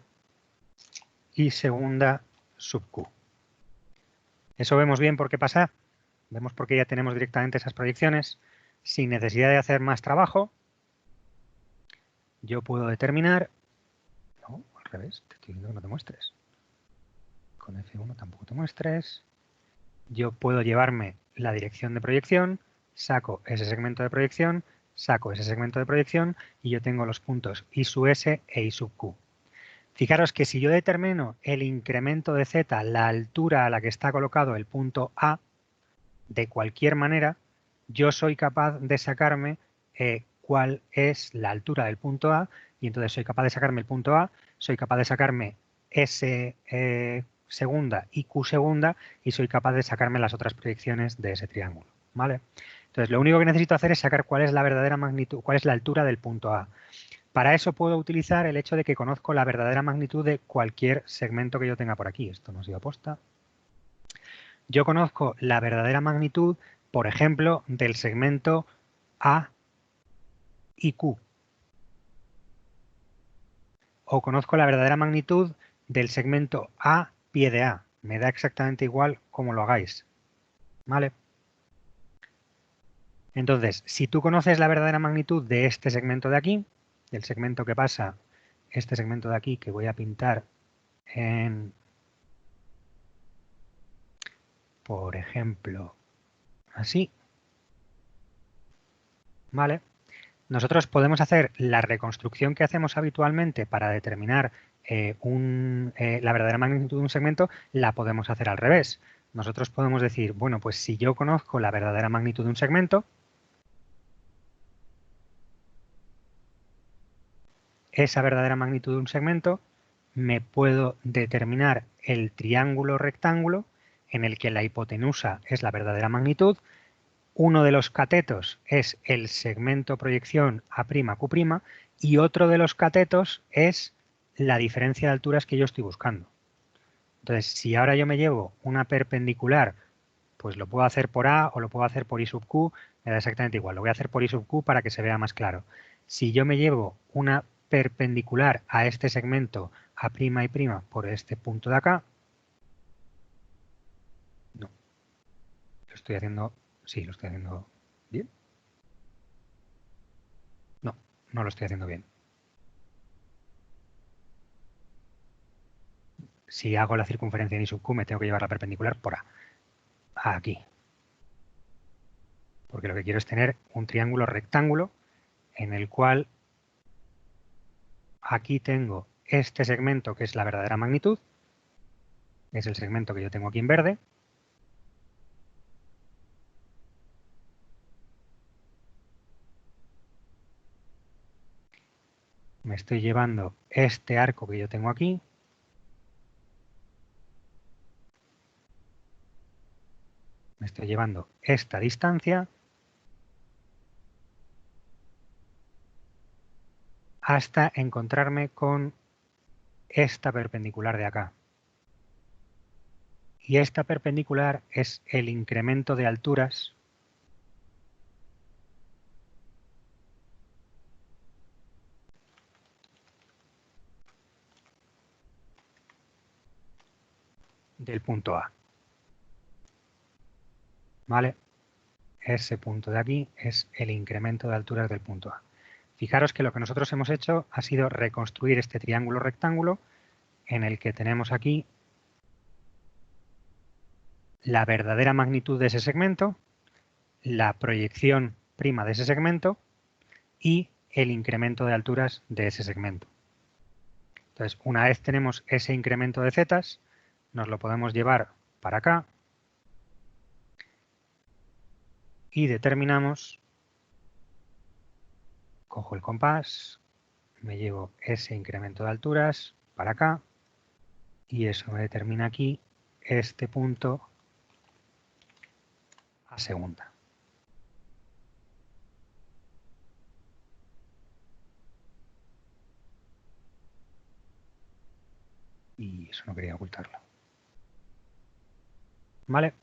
I segunda sub Q. ¿Eso vemos bien por qué pasa? Vemos por qué ya tenemos directamente esas proyecciones. Sin necesidad de hacer más trabajo, yo puedo determinar... No, al revés, te estoy diciendo que no te muestres. Con F1 tampoco te muestres. Yo puedo llevarme la dirección de proyección, saco ese segmento de proyección, saco ese segmento de proyección y yo tengo los puntos I sub S e I sub Q. Fijaros que si yo determino el incremento de Z, la altura a la que está colocado el punto A, de cualquier manera, yo soy capaz de sacarme cuál es la altura del punto A y entonces soy capaz de sacarme el punto A, soy capaz de sacarme S segunda y Q segunda y soy capaz de sacarme las otras proyecciones de ese triángulo. ¿Vale? Entonces, lo único que necesito hacer es sacar cuál es la verdadera magnitud, cuál es la altura del punto A. Para eso puedo utilizar el hecho de que conozco la verdadera magnitud de cualquier segmento que yo tenga por aquí. Esto no ha sido aposta. Yo conozco la verdadera magnitud, por ejemplo, del segmento A y Q. O conozco la verdadera magnitud del segmento A pie de A. Me da exactamente igual cómo lo hagáis. ¿Vale? Entonces, si tú conoces la verdadera magnitud de este segmento de aquí, del segmento que pasa, este segmento de aquí que voy a pintar en, por ejemplo, así, ¿vale? Nosotros podemos hacer la reconstrucción que hacemos habitualmente para determinar la verdadera magnitud de un segmento, la podemos hacer al revés. Nosotros podemos decir, bueno, pues si yo conozco la verdadera magnitud de un segmento, esa verdadera magnitud de un segmento, me puedo determinar el triángulo rectángulo en el que la hipotenusa es la verdadera magnitud, uno de los catetos es el segmento proyección A'Q' y otro de los catetos es la diferencia de alturas que yo estoy buscando. Entonces, si ahora yo me llevo una perpendicular, pues lo puedo hacer por A o lo puedo hacer por I sub Q, me da exactamente igual. Lo voy a hacer por I sub Q para que se vea más claro. Si yo me llevo una perpendicular a este segmento A'Y' por este punto de acá, no, lo estoy haciendo, sí, lo estoy haciendo bien. No, no lo estoy haciendo bien. Si hago la circunferencia en I sub Q, me tengo que llevar la perpendicular por A. Aquí. Porque lo que quiero es tener un triángulo rectángulo en el cual aquí tengo este segmento que es la verdadera magnitud, es el segmento que yo tengo aquí en verde. Me estoy llevando este arco que yo tengo aquí. Me estoy llevando esta distancia hasta encontrarme con esta perpendicular de acá. Y esta perpendicular es el incremento de alturas del punto A. ¿Vale? Ese punto de aquí es el incremento de alturas del punto A. Fijaros que lo que nosotros hemos hecho ha sido reconstruir este triángulo rectángulo en el que tenemos aquí la verdadera magnitud de ese segmento, la proyección prima de ese segmento y el incremento de alturas de ese segmento. Entonces, una vez tenemos ese incremento de zetas, nos lo podemos llevar para acá y determinamos, cojo el compás, me llevo ese incremento de alturas para acá y eso me determina aquí este punto a segunda. Y eso no quería ocultarlo. ¿Vale?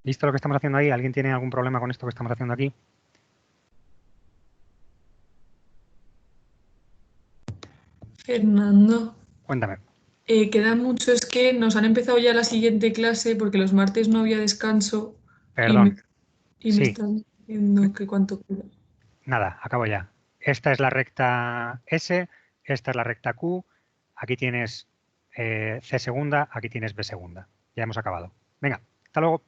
¿Visto lo que estamos haciendo ahí? ¿Alguien tiene algún problema con esto que estamos haciendo aquí? Fernando, Cuéntame. queda mucho, es que nos han empezado ya la siguiente clase porque los martes no había descanso Perdón. y me Sí. están diciendo que cuánto queda. Nada, acabo ya. Esta es la recta S, esta es la recta Q, aquí tienes C segunda, aquí tienes B segunda. Ya hemos acabado. Venga, hasta luego.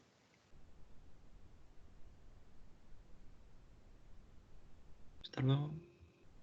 Hasta luego.